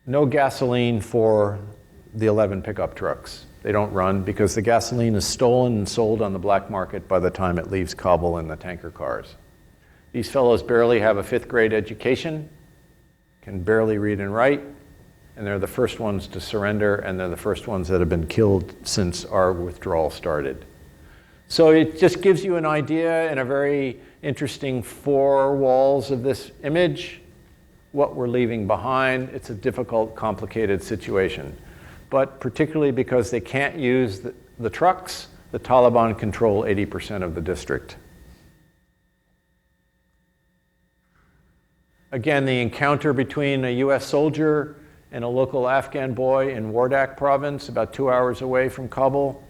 No gasoline for the 11 pickup trucks. They don't run because the gasoline is stolen and sold on the black market by the time it leaves Kabul in the tanker cars. These fellows barely have a 5th grade education, can barely read and write, and they're the first ones to surrender, and they're the first ones that have been killed since our withdrawal started. So it just gives you an idea in a very interesting 4 walls of this image, what we're leaving behind. It's a difficult, complicated situation. But particularly because they can't use the trucks, the Taliban control 80% of the district. Again, the encounter between a US soldier and a local Afghan boy in Wardak province, about 2 hours away from Kabul.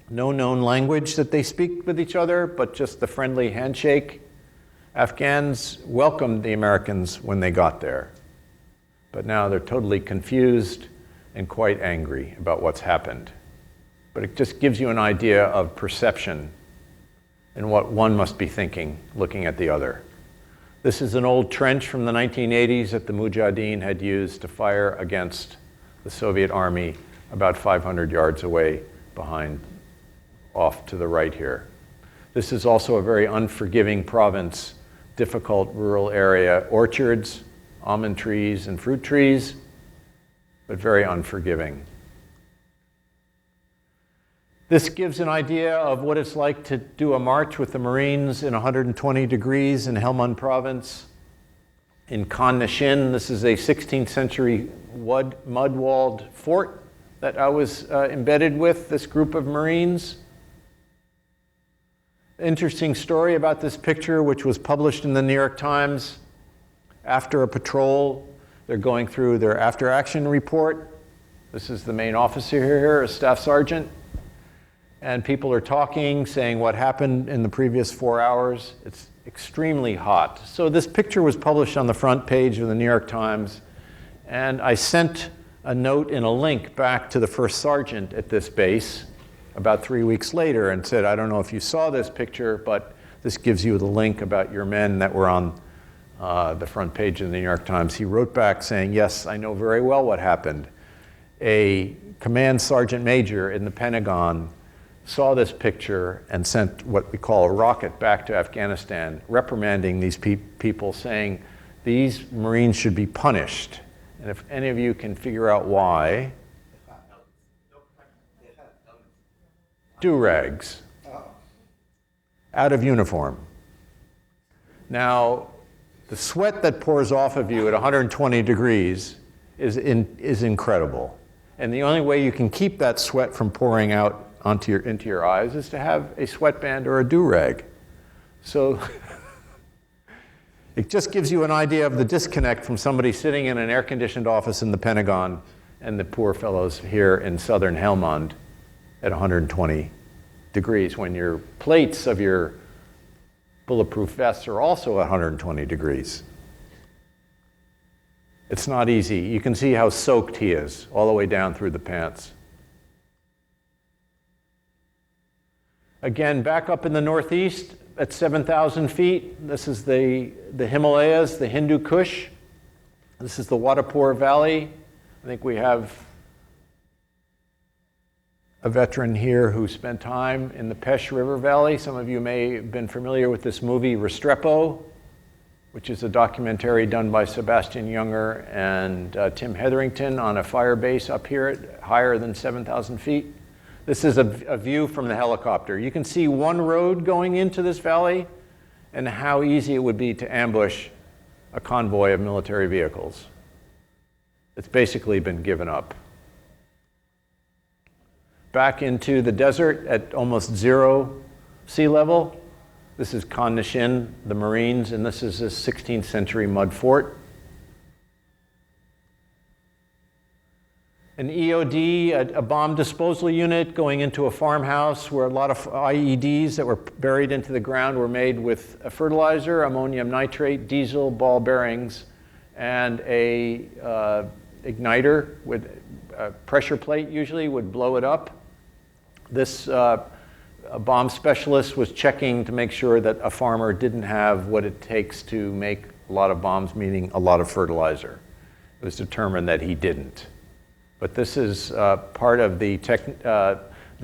No known language that they speak with each other, but just the friendly handshake. Afghans welcomed the Americans when they got there, but now they're totally confused and quite angry about what's happened. But it just gives you an idea of perception and what one must be thinking looking at the other. This is an old trench from the 1980s that the Mujahideen had used to fire against the Soviet army about 500 yards away behind, off to the right here. This is also a very unforgiving province, difficult rural area, orchards, almond trees and fruit trees, but very unforgiving. This gives an idea of what it's like to do a march with the Marines in 120 degrees in Helmand province. In Khan Nishin, this is a 16th century mud-walled fort that I was embedded with, this group of Marines. Interesting story about this picture, which was published in the New York Times. After a patrol, they're going through their after-action report. This is the main officer here, a staff sergeant. And people are talking, saying what happened in the previous 4 hours. It's extremely hot. So this picture was published on the front page of the New York Times. And I sent a note and a link back to the first sergeant at this base about 3 weeks later and said, I don't know if you saw this picture, but this gives you the link about your men that were on the front page of the New York Times. He wrote back saying, yes, I know very well what happened. A command sergeant major in the Pentagon saw this picture and sent what we call a rocket back to Afghanistan, reprimanding these people, saying these Marines should be punished. And if any of you can figure out why, do-rags, out of uniform. Now, the sweat that pours off of you at 120 degrees is incredible. And the only way you can keep that sweat from pouring out into your eyes is to have a sweatband or a do-rag. So it just gives you an idea of the disconnect from somebody sitting in an air-conditioned office in the Pentagon and the poor fellows here in southern Helmand at 120 degrees when your plates of your bulletproof vests are also at 120 degrees. It's not easy. You can see how soaked he is all the way down through the pants. Again, back up in the northeast at 7,000 feet, this is the Himalayas, the Hindu Kush. This is the Wadapur Valley. I think we have a veteran here who spent time in the Pesh River Valley. Some of you may have been familiar with this movie Restrepo, which is a documentary done by Sebastian Junger and Tim Hetherington on a fire base up here at higher than 7,000 feet. This is a view from the helicopter. You can see one road going into this valley and how easy it would be to ambush a convoy of military vehicles. It's basically been given up. Back into the desert at almost 0 sea level. This is Khan Nishin, the Marines, and this is a 16th century mud fort. an EOD, a bomb disposal unit going into a farmhouse where a lot of IEDs that were buried into the ground were made with a fertilizer, ammonium nitrate, diesel, ball bearings, and a igniter with a pressure plate usually would blow it up. This bomb specialist was checking to make sure that a farmer didn't have what it takes to make a lot of bombs, meaning a lot of fertilizer. It was determined that he didn't. But this is part of the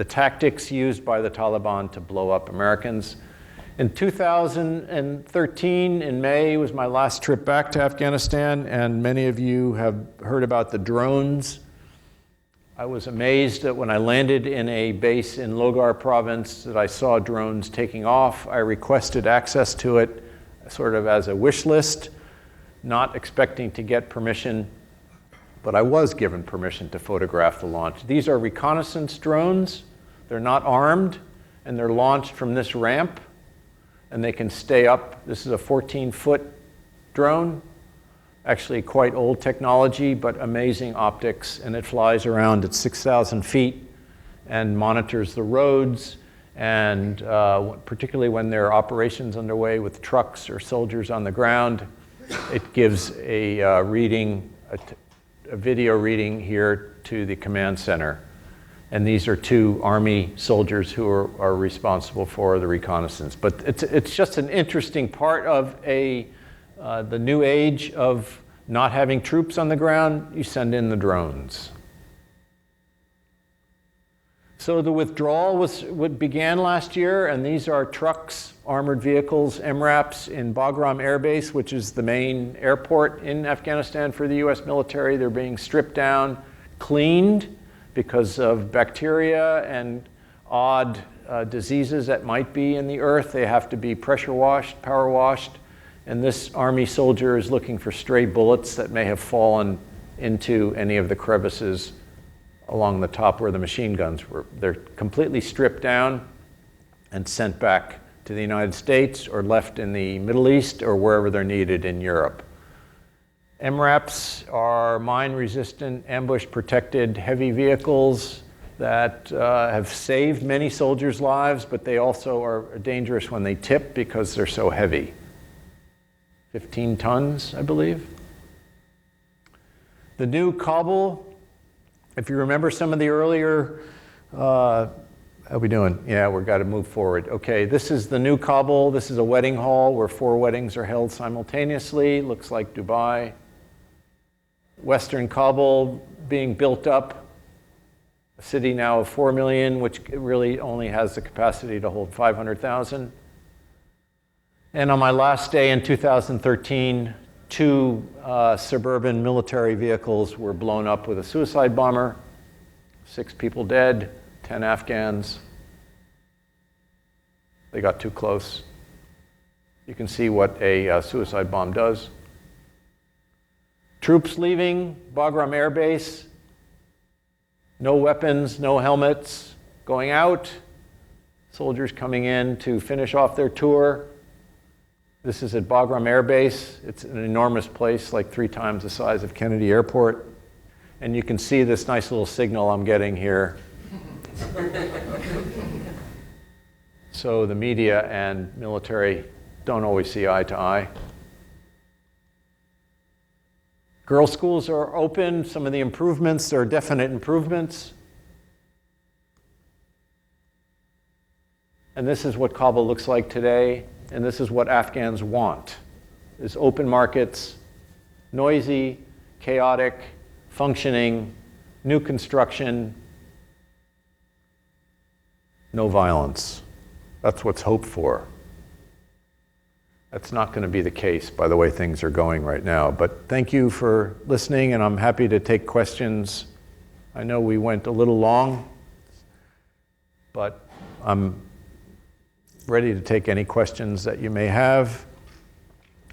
tactics used by the Taliban to blow up Americans. In 2013, in May, was my last trip back to Afghanistan, and many of you have heard about the drones. I was amazed that when I landed in a base in Logar province that I saw drones taking off. I requested access to it sort of as a wish list, not expecting to get permission, but I was given permission to photograph the launch. These are reconnaissance drones. They're not armed, and they're launched from this ramp, and they can stay up. This is a 14-foot drone, actually quite old technology, but amazing optics, and it flies around at 6,000 feet and monitors the roads, and particularly when there are operations underway with trucks or soldiers on the ground, it gives a reading, a video reading here to the command center. And these are two Army soldiers who are responsible for the reconnaissance. But it's just an interesting part of the new age of not having troops on the ground. You send in the drones. So the withdrawal was what began last year, and these are trucks, armored vehicles, MRAPs in Bagram Air Base, which is the main airport in Afghanistan for the US military. They're being stripped down, cleaned because of bacteria and odd diseases that might be in the earth. They have to be pressure washed, power washed, and this Army soldier is looking for stray bullets that may have fallen into any of the crevices along the top where the machine guns were. They're completely stripped down and sent back to the United States or left in the Middle East or wherever they're needed in Europe. MRAPs are mine-resistant, ambush-protected heavy vehicles that have saved many soldiers' lives, but they also are dangerous when they tip because they're so heavy. 15 tons, I believe. The new Kabul, if you remember some of the earlier, how are we doing? Yeah, we've got to move forward. Okay, this is the new Kabul. This is a wedding hall where 4 weddings are held simultaneously. Looks like Dubai. Western Kabul being built up. A city now of 4 million, which really only has the capacity to hold 500,000. And on my last day in 2013, 2 suburban military vehicles were blown up with a suicide bomber. 6 people dead, 10 Afghans. They got too close. You can see what a suicide bomb does. Troops leaving Bagram Air Base. No weapons, no helmets. Going out. Soldiers coming in to finish off their tour. This is at Bagram Air Base. It's an enormous place, like 3 times the size of Kennedy Airport. And you can see this nice little signal I'm getting here. So the media and military don't always see eye to eye. Girls' schools are open. Some of the improvements, there are definite improvements. And this is what Kabul looks like today. And this is what Afghans want, is open markets, noisy, chaotic, functioning, new construction, no violence. That's what's hoped for. That's not going to be the case by the way things are going right now. But thank you for listening, and I'm happy to take questions. I know we went a little long, but I'm ready to take any questions that you may have.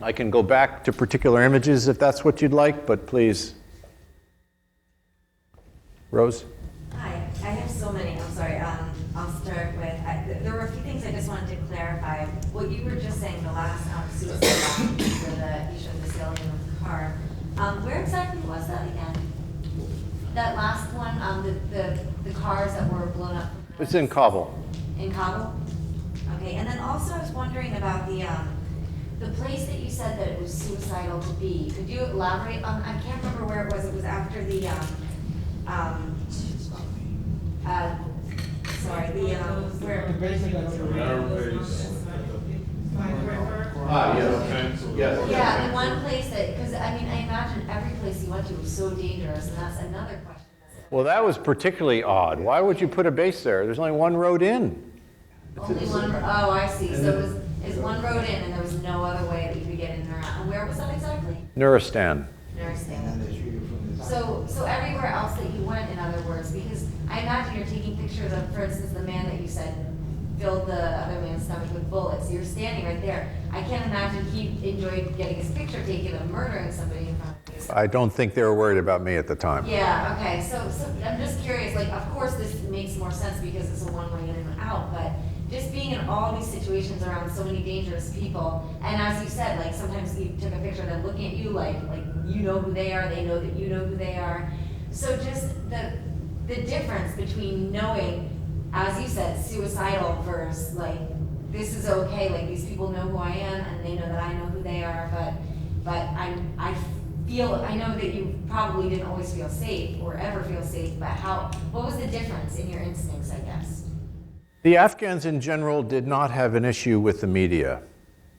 I can go back to particular images if that's what you'd like, but please. Rose? Hi, I have so many. I'm sorry. I'll start with, there were a few things I just wanted to clarify. What you were just saying, the last suicide bomb where you showed the ceiling of the car. Where exactly was that again? that last one, the cars that were blown up. It's in Kabul. In Kabul? Okay, and then also I was wondering about the place that you said that it was suicidal to be. Could you elaborate on, I can't remember where it was after the, yeah, the one place that, because I mean, I imagine every place you went to was so dangerous, and that's another question. Well, that was particularly odd. Why would you put a base there? There's only one road in. Only one, oh, I see, so it's one road in, and there was no other way that you could get in or out. And where was that exactly? Nuristan. So everywhere else that you went, in other words, because I imagine you're taking pictures of, for instance, the man that you said filled the other man's stomach with bullets. You're standing right there. I can't imagine he enjoyed getting his picture taken of murdering somebody in front of you. I don't think they were worried about me at the time. Yeah, okay, so I'm just curious, like, of course this makes more sense because it's a one-way in and out, but just being in all these situations around so many dangerous people, and as you said, like, sometimes you took a picture of them looking at you like you know who they are, they know that you know who they are. So just the difference between knowing, as you said, suicidal versus like, this is okay, like these people know who I am and they know that I know who they are, but I know that you probably didn't always feel safe or ever feel safe, but what was the difference in your instincts, I guess? The Afghans in general did not have an issue with the media.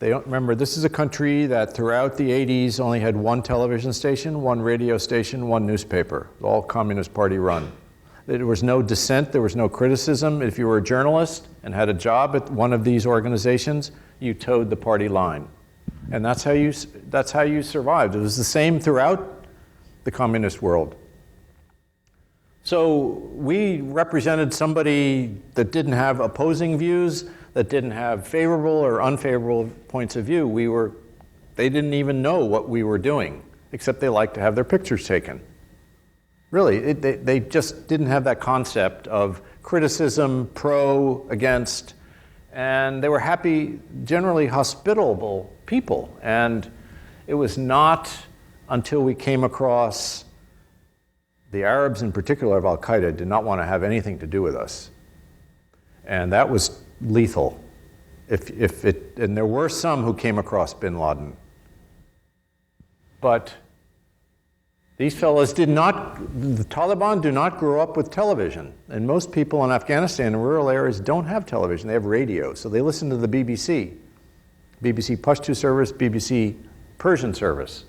They don't remember, this is a country that throughout the 80s only had one television station, one radio station, one newspaper, all Communist Party run. There was no dissent, there was no criticism. If you were a journalist and had a job at one of these organizations, you towed the party line. And that's how you survived. It was the same throughout the communist world. So we represented somebody that didn't have opposing views, that didn't have favorable or unfavorable points of view. They didn't even know what we were doing, except they liked to have their pictures taken. Really, they just didn't have that concept of criticism, pro, against, and they were happy, generally hospitable people. And it was not until we came across the Arabs in particular of Al-Qaeda did not want to have anything to do with us. And that was lethal. And there were some who came across bin Laden. But these fellows the Taliban do not grow up with television. And most people in Afghanistan in rural areas don't have television, they have radio. So they listen to the BBC Pashto service, BBC Persian service,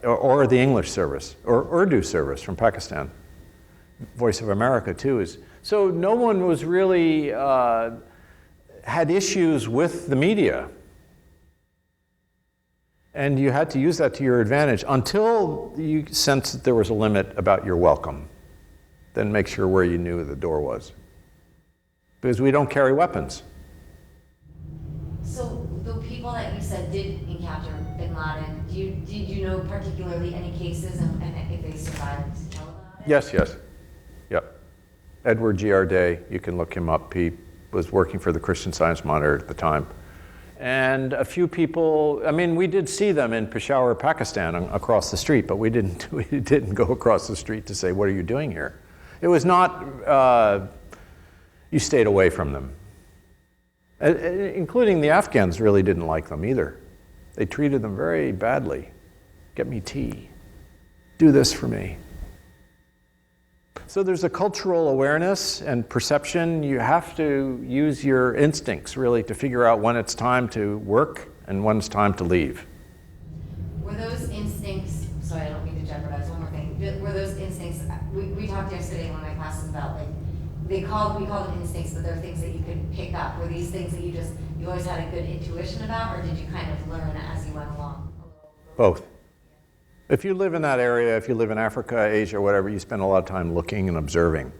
or the English service, or Urdu service from Pakistan. Voice of America too is. So no one was really, had issues with the media. And you had to use that to your advantage until you sensed that there was a limit about your welcome. Then make sure where you knew the door was. Because we don't carry weapons. So the people that you said did encounter bin Laden, did you know particularly any cases and if they survived to tell about it? Yes. Yep. Edward G.R. Day, you can look him up. He was working for the Christian Science Monitor at the time. And a few people, I mean, we did see them in Peshawar, Pakistan, across the street, but we didn't go across the street to say, what are you doing here? It was not, you stayed away from them. Including the Afghans really didn't like them either. They treated them very badly. Get me tea. Do this for me. So there's a cultural awareness and perception. You have to use your instincts really to figure out when it's time to work and when it's time to leave. Were those instincts, sorry, I don't mean to jeopardize one more thing. Were those instincts, we talked yesterday in one of my classes about like, we call them instincts, but they're things that you could pick up. Were these things that you always had a good intuition about, or did you kind of learn as you went along? Both. If you live in that area, if you live in Africa, Asia, whatever, you spend a lot of time looking and observing.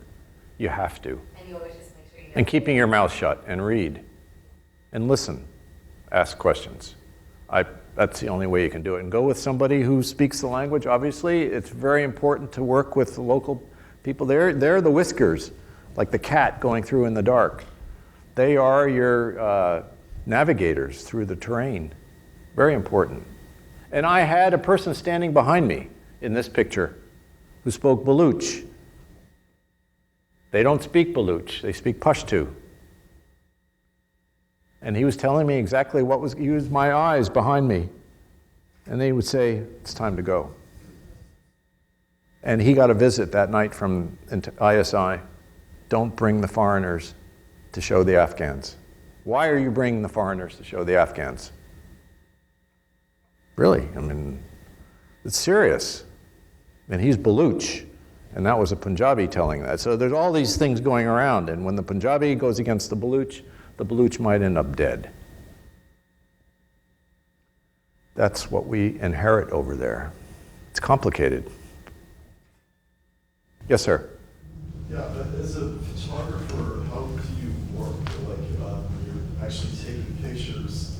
You have to. And you always just make sure you And keeping your mouth shut and read and listen. Ask questions. That's the only way you can do it. And go with somebody who speaks the language, obviously. It's very important to work with the local people. They're the whiskers, like the cat going through in the dark. They are your navigators through the terrain. Very important. And I had a person standing behind me in this picture who spoke Baluch. They don't speak Baluch, they speak Pashto. And he was telling me exactly what was, he was my eyes behind me. And they would say, it's time to go. And he got a visit that night from ISI. Don't bring the foreigners to show the Afghans. Why are you bringing the foreigners to show the Afghans? Really, I mean, it's serious. And he's Baluch, and that was a Punjabi telling that. So there's all these things going around, and when the Punjabi goes against the Baluch might end up dead. That's what we inherit over there. It's complicated. Yes, sir. Yeah, as a photographer, how do you work? Like, when you're actually taking pictures?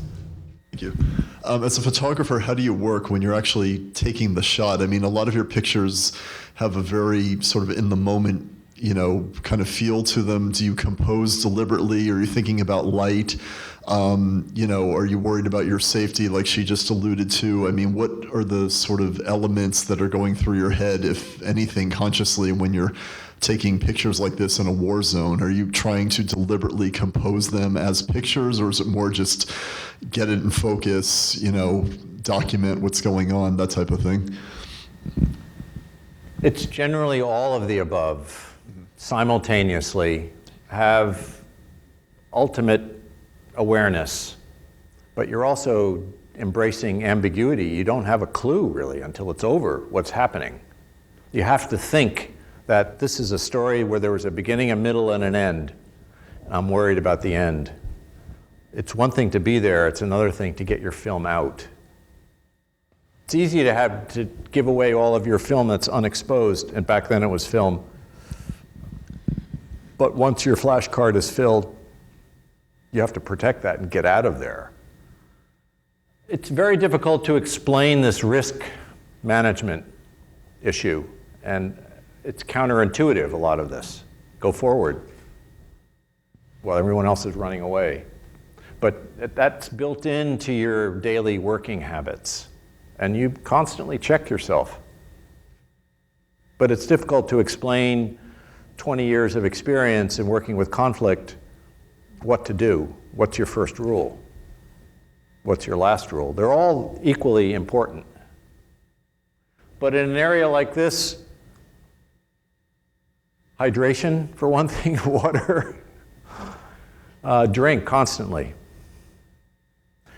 Thank you. As a photographer, how do you work when you're actually taking the shot? I mean, a lot of your pictures have a very sort of in the moment, you know, kind of feel to them. Do you compose deliberately? Are you thinking about light? You know, are you worried about your safety, like she just alluded to? I mean, what are the sort of elements that are going through your head, if anything, consciously, when you're taking pictures like this in a war zone? Are you trying to deliberately compose them as pictures, or is it more just get it in focus, you know, document what's going on, that type of thing? It's generally all of the above, simultaneously, have ultimate awareness, but you're also embracing ambiguity. You don't have a clue, really, until it's over, what's happening. You have to think that this is a story where there was a beginning, a middle, and an end. I'm worried about the end. It's one thing to be there, it's another thing to get your film out. It's easy to give away all of your film that's unexposed, and back then it was film. But once your flash card is filled, you have to protect that and get out of there. It's very difficult to explain this risk management issue, and it's counterintuitive, a lot of this. Go forward while everyone else is running away. But that's built into your daily working habits, and you constantly check yourself. But it's difficult to explain 20 years of experience in working with conflict what to do. What's your first rule? What's your last rule? They're all equally important. But in an area like this, hydration, for one thing, water, drink constantly.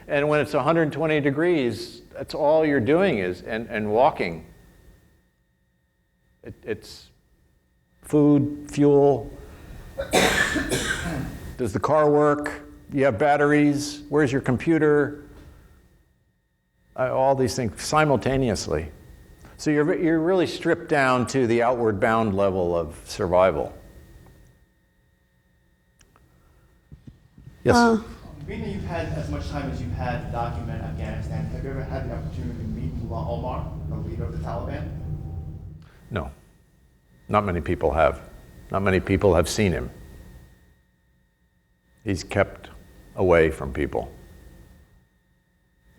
And when it's 120 degrees, that's all you're doing is, and walking. It's food, fuel. Does the car work? Do you have batteries? Where's your computer? All these things simultaneously. So you're really stripped down to the outward bound level of survival. Yes? Being that you've had as much time as you've had to document Afghanistan, have you ever had the opportunity to meet Mullah Omar, the leader of the Taliban? No. Not many people have. Not many people have seen him. He's kept away from people,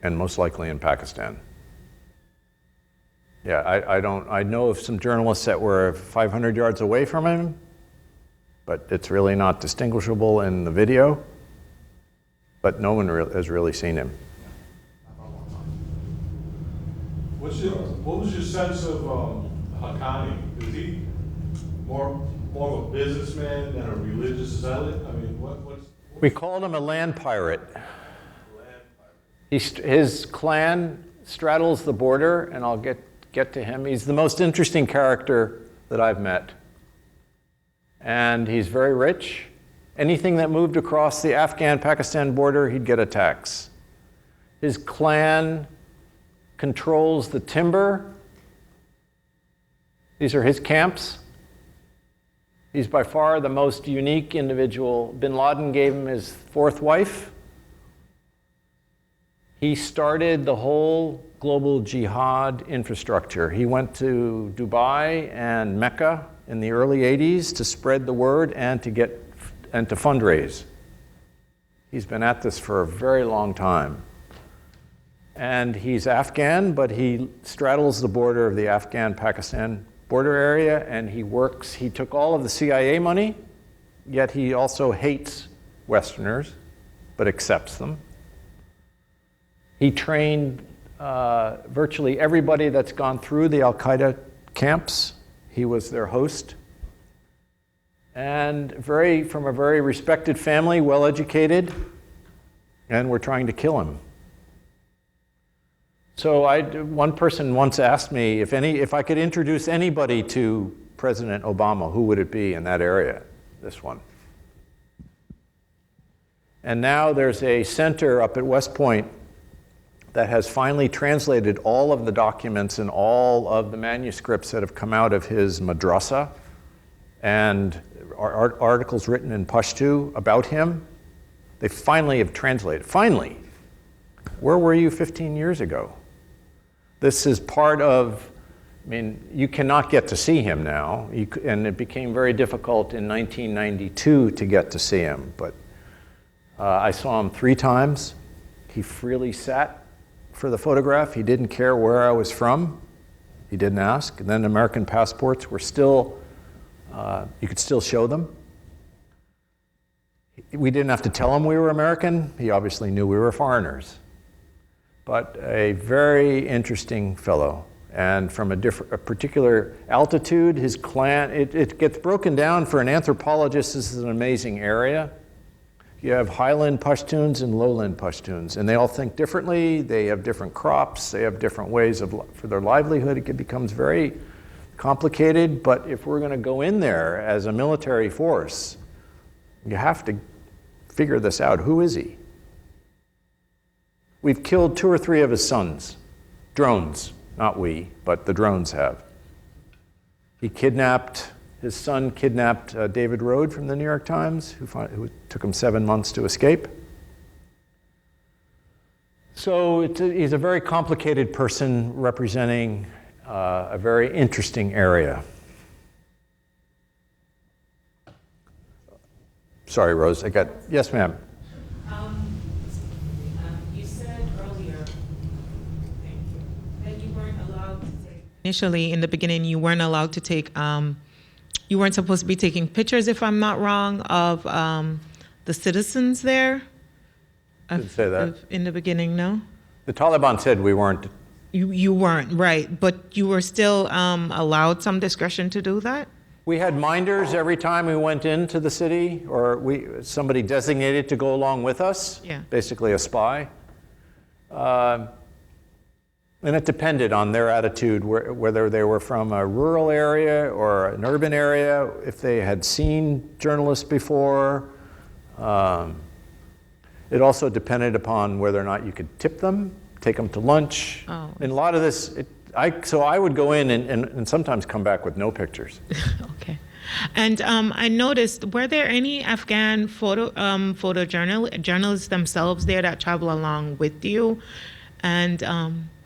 and most likely in Pakistan. Yeah, I know of some journalists that were 500 yards away from him, but it's really not distinguishable in the video, but no one has really seen him. What was your sense of Haqqani? Is he more of a businessman than a religious zealot? I mean, We called him a land pirate. His clan straddles the border, and I'll get to him. He's the most interesting character that I've met. And he's very rich. Anything that moved across the Afghan-Pakistan border, he'd get a tax. His clan controls the timber. These are his camps. He's by far the most unique individual. Bin Laden gave him his fourth wife. He started the whole global jihad infrastructure. He went to Dubai and Mecca in the early 80s to spread the word and to fundraise. He's been at this for a very long time. And he's Afghan, but he straddles the border of the Afghan-Pakistan border area, and he took all of the CIA money, yet he also hates Westerners, but accepts them. He trained virtually everybody that's gone through the Al-Qaeda camps. He was their host. And from a very respected family, well-educated, and we're trying to kill him. So one person once asked me if I could introduce anybody to President Obama, who would it be in that area? This one. And now there's a center up at West Point that has finally translated all of the documents and all of the manuscripts that have come out of his madrasa and articles written in Pashto about him. They finally have translated. Finally! Where were you 15 years ago? This is part of, you cannot get to see him now, and it became very difficult in 1992 to get to see him, but I saw him 3 times. He freely sat for the photograph. He didn't care where I was from. He didn't ask. And then American passports were still, you could still show them. We didn't have to tell him we were American. He obviously knew we were foreigners. But a very interesting fellow. And from a particular altitude, his clan, it gets broken down for an anthropologist. This is an amazing area. You have highland Pashtuns and lowland Pashtuns, and they all think differently. They have different crops. They have different ways for their livelihood. It becomes very complicated, but if we're going to go in there as a military force, you have to figure this out. Who is he? We've killed 2 or 3 of his sons. Drones, not we, but the drones have. His son kidnapped David Rode from the New York Times, who took him 7 months to escape. So he's a very complicated person representing a very interesting area. Sorry, Rose, yes, ma'am. You said earlier that you weren't allowed to take. Initially, in the beginning, you weren't allowed to take. You weren't supposed to be taking pictures, if I'm not wrong, of the citizens there. Didn't say that. In the beginning, no? The Taliban said we weren't. You weren't, right. But you were still allowed some discretion to do that? We had minders every time we went into the city, or somebody designated to go along with us, basically a spy. And it depended on their attitude, whether they were from a rural area or an urban area, if they had seen journalists before. It also depended upon whether or not you could tip them, take them to lunch. Oh. And a lot of this, so I would go in and sometimes come back with no pictures. Okay. And I noticed, were there any Afghan photojournalists themselves there that travel along with you? And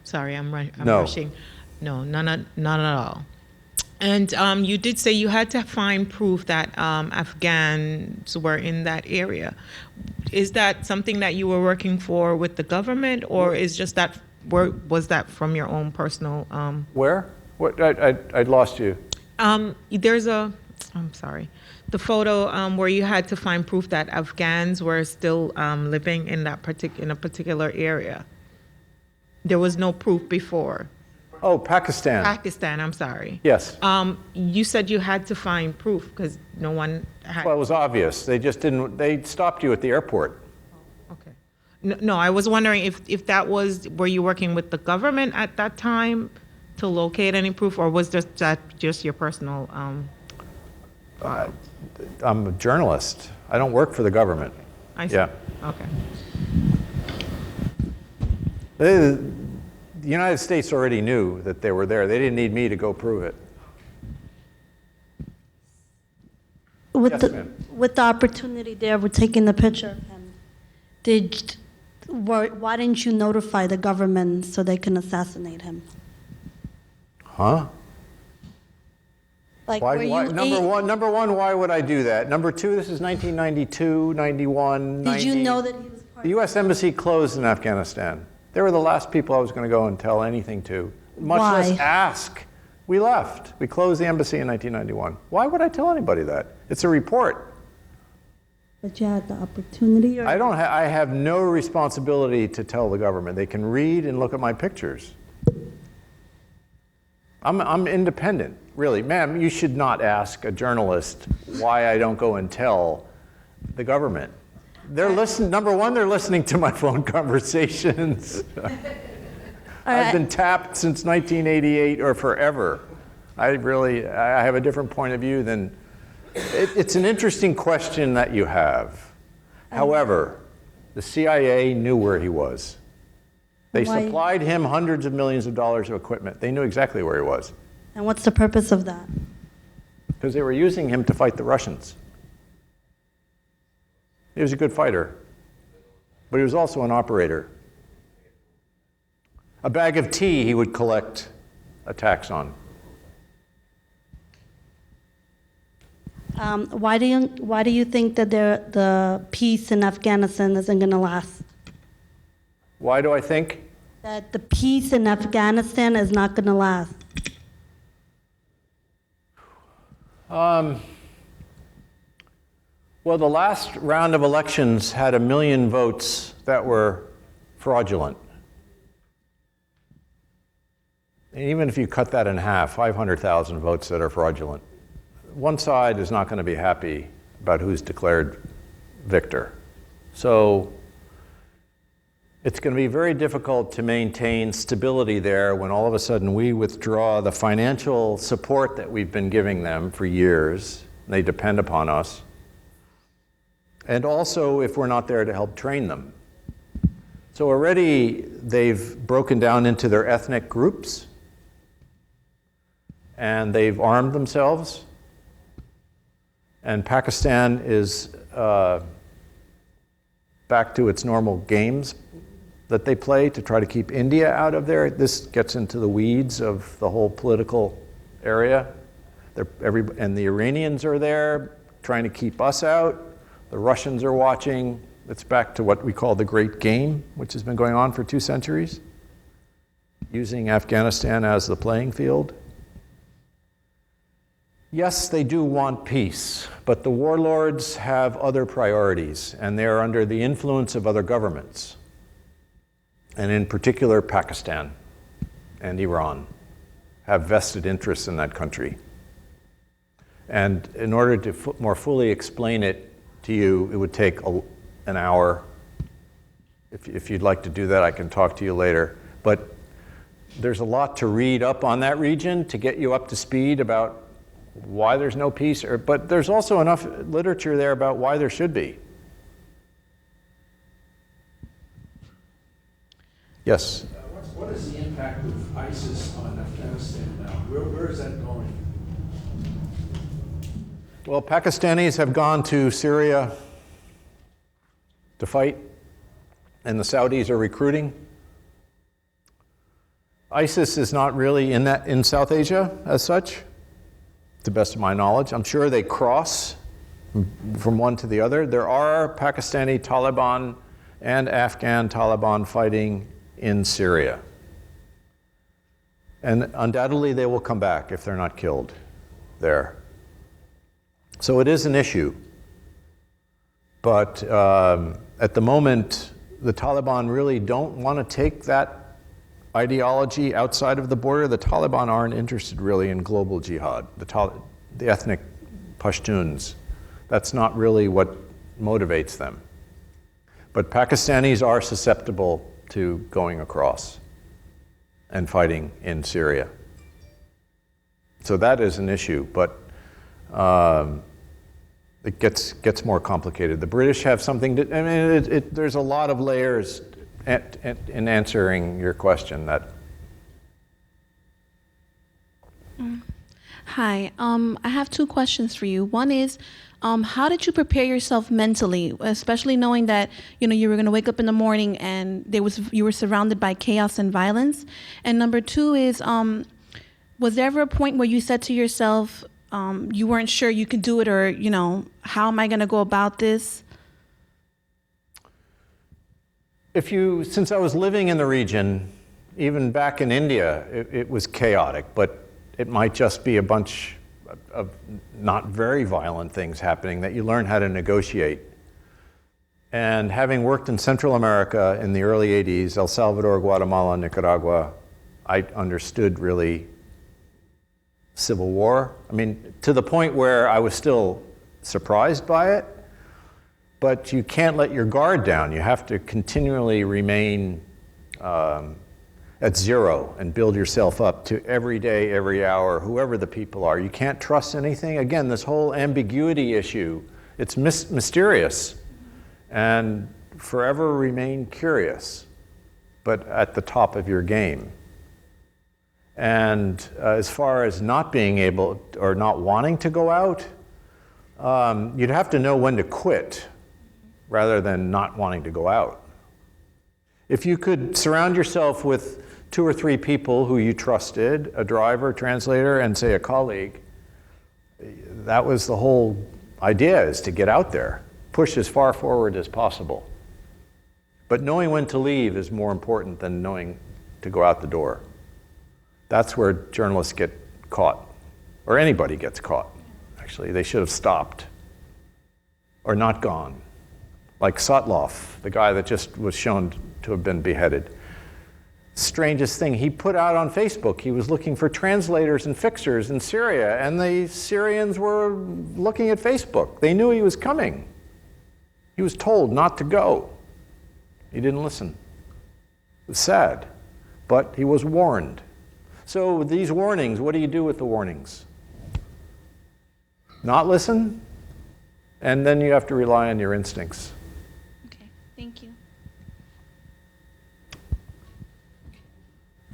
sorry, I'm rushing. No, none at all. And you did say you had to find proof that Afghans were in that area. Is that something that you were working for with the government, or was that from your own personal? Where? What? I lost you. I'm sorry. The photo where you had to find proof that Afghans were still living in a particular area. There was no proof before. Oh, Pakistan. Pakistan, I'm sorry. Yes. You said you had to find proof because no one had. Well, it was obvious. They just didn't, they stopped you at the airport. Okay. No, I was wondering if that was, were you working with the government at that time to locate any proof, or was that just your personal? I'm a journalist. I don't work for the government. I see. Yeah. Okay. The United States already knew that they were there. They didn't need me to go prove it. Yes, ma'am. With the opportunity there, we're taking the picture of him. Why didn't you notify the government so they can assassinate him? Huh? Like, Why, were why, you number one, why would I do that? Number two, this is 1992, 91, 90. Did you know that he was part The U.S. Embassy closed in Afghanistan. They were the last people I was going to go and tell anything to, much Why? less ask. We left. We closed the embassy in 1991. Why would I tell anybody that? It's a report. But you had the opportunity? Or? I have no responsibility to tell the government. They can read and look at my pictures. I'm independent, really. Ma'am, you should not ask a journalist why I don't go and tell the government. Number one, they're listening to my phone conversations. I've been tapped since 1988 or forever. I have a different point of view than, it's an interesting question that you have. However, the CIA knew where he was. They supplied him hundreds of millions of dollars of equipment. They knew exactly where he was. And what's the purpose of that? Because they were using him to fight the Russians. He was a good fighter, but he was also an operator. A bag of tea he would collect a tax on. Why do you think that the peace in Afghanistan isn't going to last? Why do I think? That the peace in Afghanistan is not going to last. Well, the last round of elections had 1 million votes that were fraudulent. And even if you cut that in half, 500,000 votes that are fraudulent. One side is not going to be happy about who's declared victor. So it's going to be very difficult to maintain stability there when all of a sudden we withdraw the financial support that we've been giving them for years. They depend upon us. And also if we're not there to help train them. So already they've broken down into their ethnic groups and they've armed themselves. And Pakistan is back to its normal games that they play to try to keep India out of there. This gets into the weeds of the whole political area. And the Iranians are there trying to keep us out. The Russians are watching. It's back to what we call the Great Game, which has been going on for 2 centuries, using Afghanistan as the playing field. Yes, they do want peace, but the warlords have other priorities, and they are under the influence of other governments, and in particular Pakistan and Iran have vested interests in that country. And in order to more fully explain it to you, it would take an hour. If you'd like to do that, I can talk to you later. But there's a lot to read up on that region to get you up to speed about why there's no peace, but there's also enough literature there about why there should be. Yes? What is the impact of ISIS on Afghanistan now? Where is that going? Well, Pakistanis have gone to Syria to fight, and the Saudis are recruiting. ISIS is not really in South Asia as such, to the best of my knowledge. I'm sure they cross from one to the other. There are Pakistani Taliban and Afghan Taliban fighting in Syria. And undoubtedly they will come back if they're not killed there. So it is an issue. But at the moment, the Taliban really don't want to take that ideology outside of the border. The Taliban aren't interested really in global jihad, the ethnic Pashtuns. That's not really what motivates them. But Pakistanis are susceptible to going across and fighting in Syria. So that is an issue, but it gets more complicated. The British have something to, I mean, there's a lot of layers in answering your question. Hi, I have 2 questions for you. One is, how did you prepare yourself mentally, especially knowing that you were going to wake up in the morning and you were surrounded by chaos and violence? And number 2 is, was there ever a point where you said to yourself, you weren't sure you could do it, or how am I going to go about this? Since I was living in the region, even back in India, it was chaotic, but it might just be a bunch of not very violent things happening that you learn how to negotiate. And having worked in Central America in the early 80s, El Salvador, Guatemala, Nicaragua, I understood really civil war. I mean, to the point where I was still surprised by it, but you can't let your guard down. You have to continually remain at zero and build yourself up to every day, every hour, whoever the people are. You can't trust anything. Again, this whole ambiguity issue, it's mysterious. And forever remain curious, but at the top of your game. And as far as not being able or not wanting to go out, you'd have to know when to quit rather than not wanting to go out. If you could surround yourself with 2 or 3 people who you trusted, a driver, translator, and say a colleague, that was the whole idea, is to get out there, push as far forward as possible. But knowing when to leave is more important than knowing to go out the door. That's where journalists get caught, or anybody gets caught, actually. They should have stopped or not gone. Like Sotloff, the guy that just was shown to have been beheaded. Strangest thing, he put out on Facebook, he was looking for translators and fixers in Syria, and the Syrians were looking at Facebook. They knew he was coming. He was told not to go. He didn't listen. It was sad, but he was warned. So these warnings, what do you do with the warnings? Not listen, and then you have to rely on your instincts. Okay, thank you.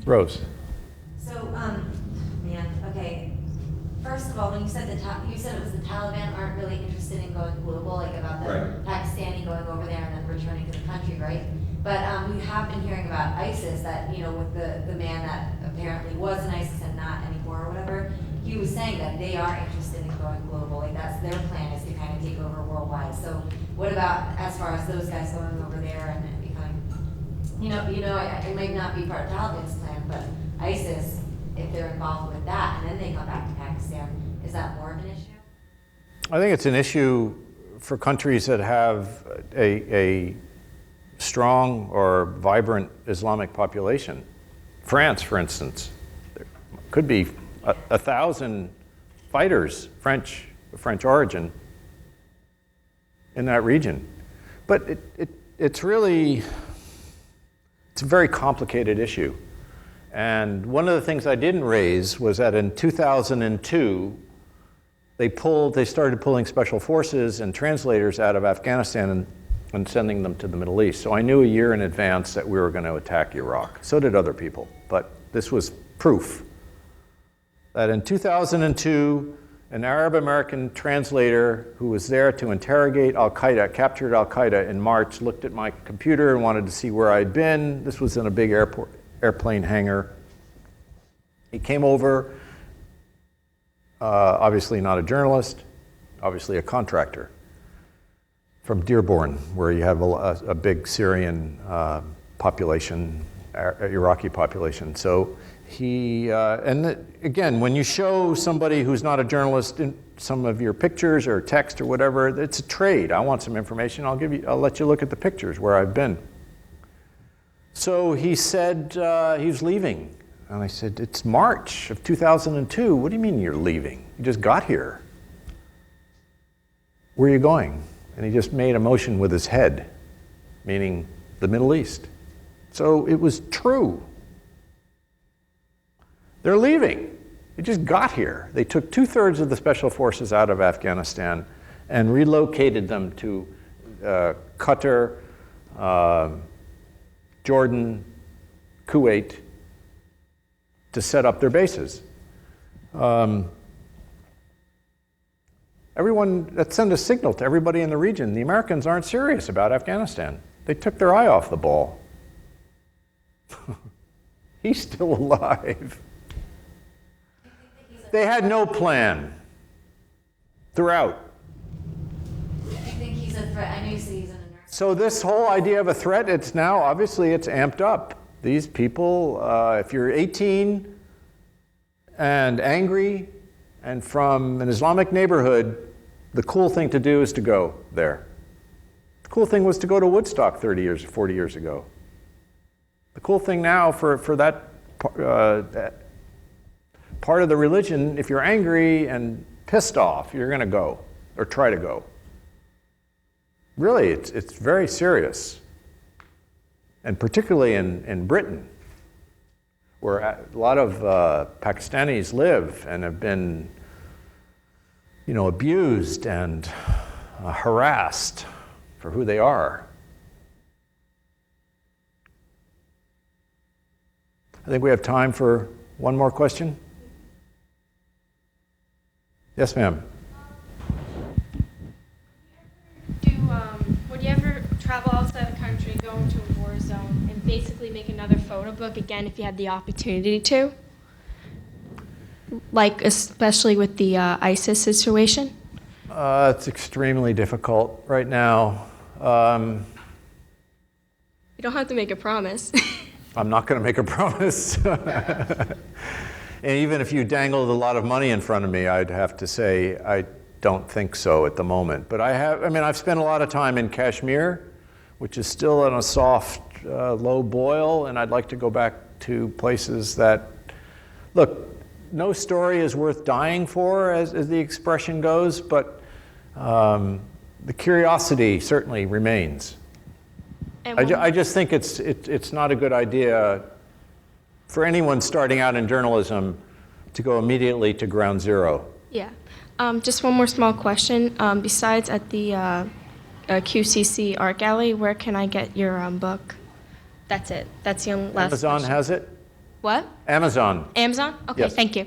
Rose. So, man, okay. First of all, when you said you said it was the Taliban aren't really interested in going global, like about the Pakistani going over there and then returning to the country, right? But we have been hearing about ISIS, that, you know, with the man that apparently was in ISIS and not anymore or whatever, he was saying that they are interested in going global. Like, that's their plan, is to kind of take over worldwide. So what about as far as those guys going over there and becoming, it might not be part of Taliban's plan, but ISIS, if they're involved with that and then they come back to Pakistan, is that more of an issue? I think it's an issue for countries that have a strong or vibrant Islamic population. France, for instance, there could be 1,000 fighters, French origin, in that region. But it's really, it's a very complicated issue. And one of the things I didn't raise was that in 2002, they started pulling special forces and translators out of Afghanistan and sending them to the Middle East. So I knew a year in advance that we were going to attack Iraq. So did other people. But this was proof that in 2002, an Arab-American translator who was there to interrogate al-Qaeda, captured al-Qaeda in March, looked at my computer and wanted to see where I'd been. This was in a big airplane hangar. He came over, obviously not a journalist, obviously a contractor from Dearborn, where you have a big Syrian population, Iraqi population. So he, again, when you show somebody who's not a journalist in some of your pictures or text or whatever, it's a trade. I want some information, I'll let you look at the pictures where I've been. So he said he was leaving. And I said, it's March of 2002. What do you mean you're leaving? You just got here. Where are you going? And he just made a motion with his head, meaning the Middle East. So it was true. They're leaving. They just got here. They took 2/3 of the special forces out of Afghanistan and relocated them to Qatar, Jordan, Kuwait, to set up their bases. That sent a signal to everybody in the region. The Americans aren't serious about Afghanistan. They took their eye off the ball. He's still alive. They had no plan throughout. Do you think he's a threat? I know you said he's an nurse. So this whole idea of a threat, it's amped up. These people, if you're 18 and angry and from an Islamic neighborhood, the cool thing to do is to go there. The cool thing was to go to Woodstock 30 years, 40 years ago. The cool thing now for that part of the religion, if you're angry and pissed off, you're going to go or try to go. Really, it's very serious. And particularly in Britain, where a lot of Pakistanis live and have been, abused and harassed for who they are. I think we have time for one more question. Yes, ma'am. Would you ever travel outside the country, go into a war zone, and basically make another photo book again if you had the opportunity to? Like, especially with the ISIS situation? It's extremely difficult right now. You don't have to make a promise. I'm not going to make a promise. And even if you dangled a lot of money in front of me, I'd have to say I don't think so at the moment. But I've spent a lot of time in Kashmir, which is still on a soft, low boil, and I'd like to go back to places that, look, no story is worth dying for, as the expression goes, but the curiosity certainly remains. I just think it's not a good idea for anyone starting out in journalism to go immediately to ground zero. Yeah. Just one more small question. Besides at the QCC Art Gallery, where can I get your book? That's it. That's the only last Amazon question. has it? What? Amazon. Amazon? Okay, Yes. thank you.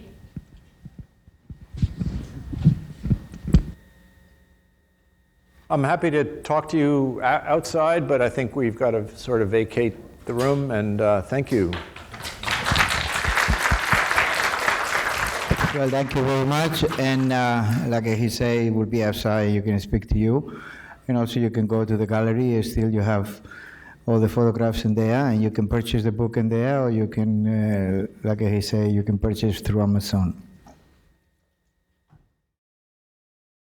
I'm happy to talk to you outside, but I think we've got to sort of vacate the room, and thank you. Well, thank you very much. And like he said, we'll be outside. You can speak to you. And also you can go to the gallery. Still you have all the photographs in there, and you can purchase the book in there, or you can, like he said, you can purchase through Amazon.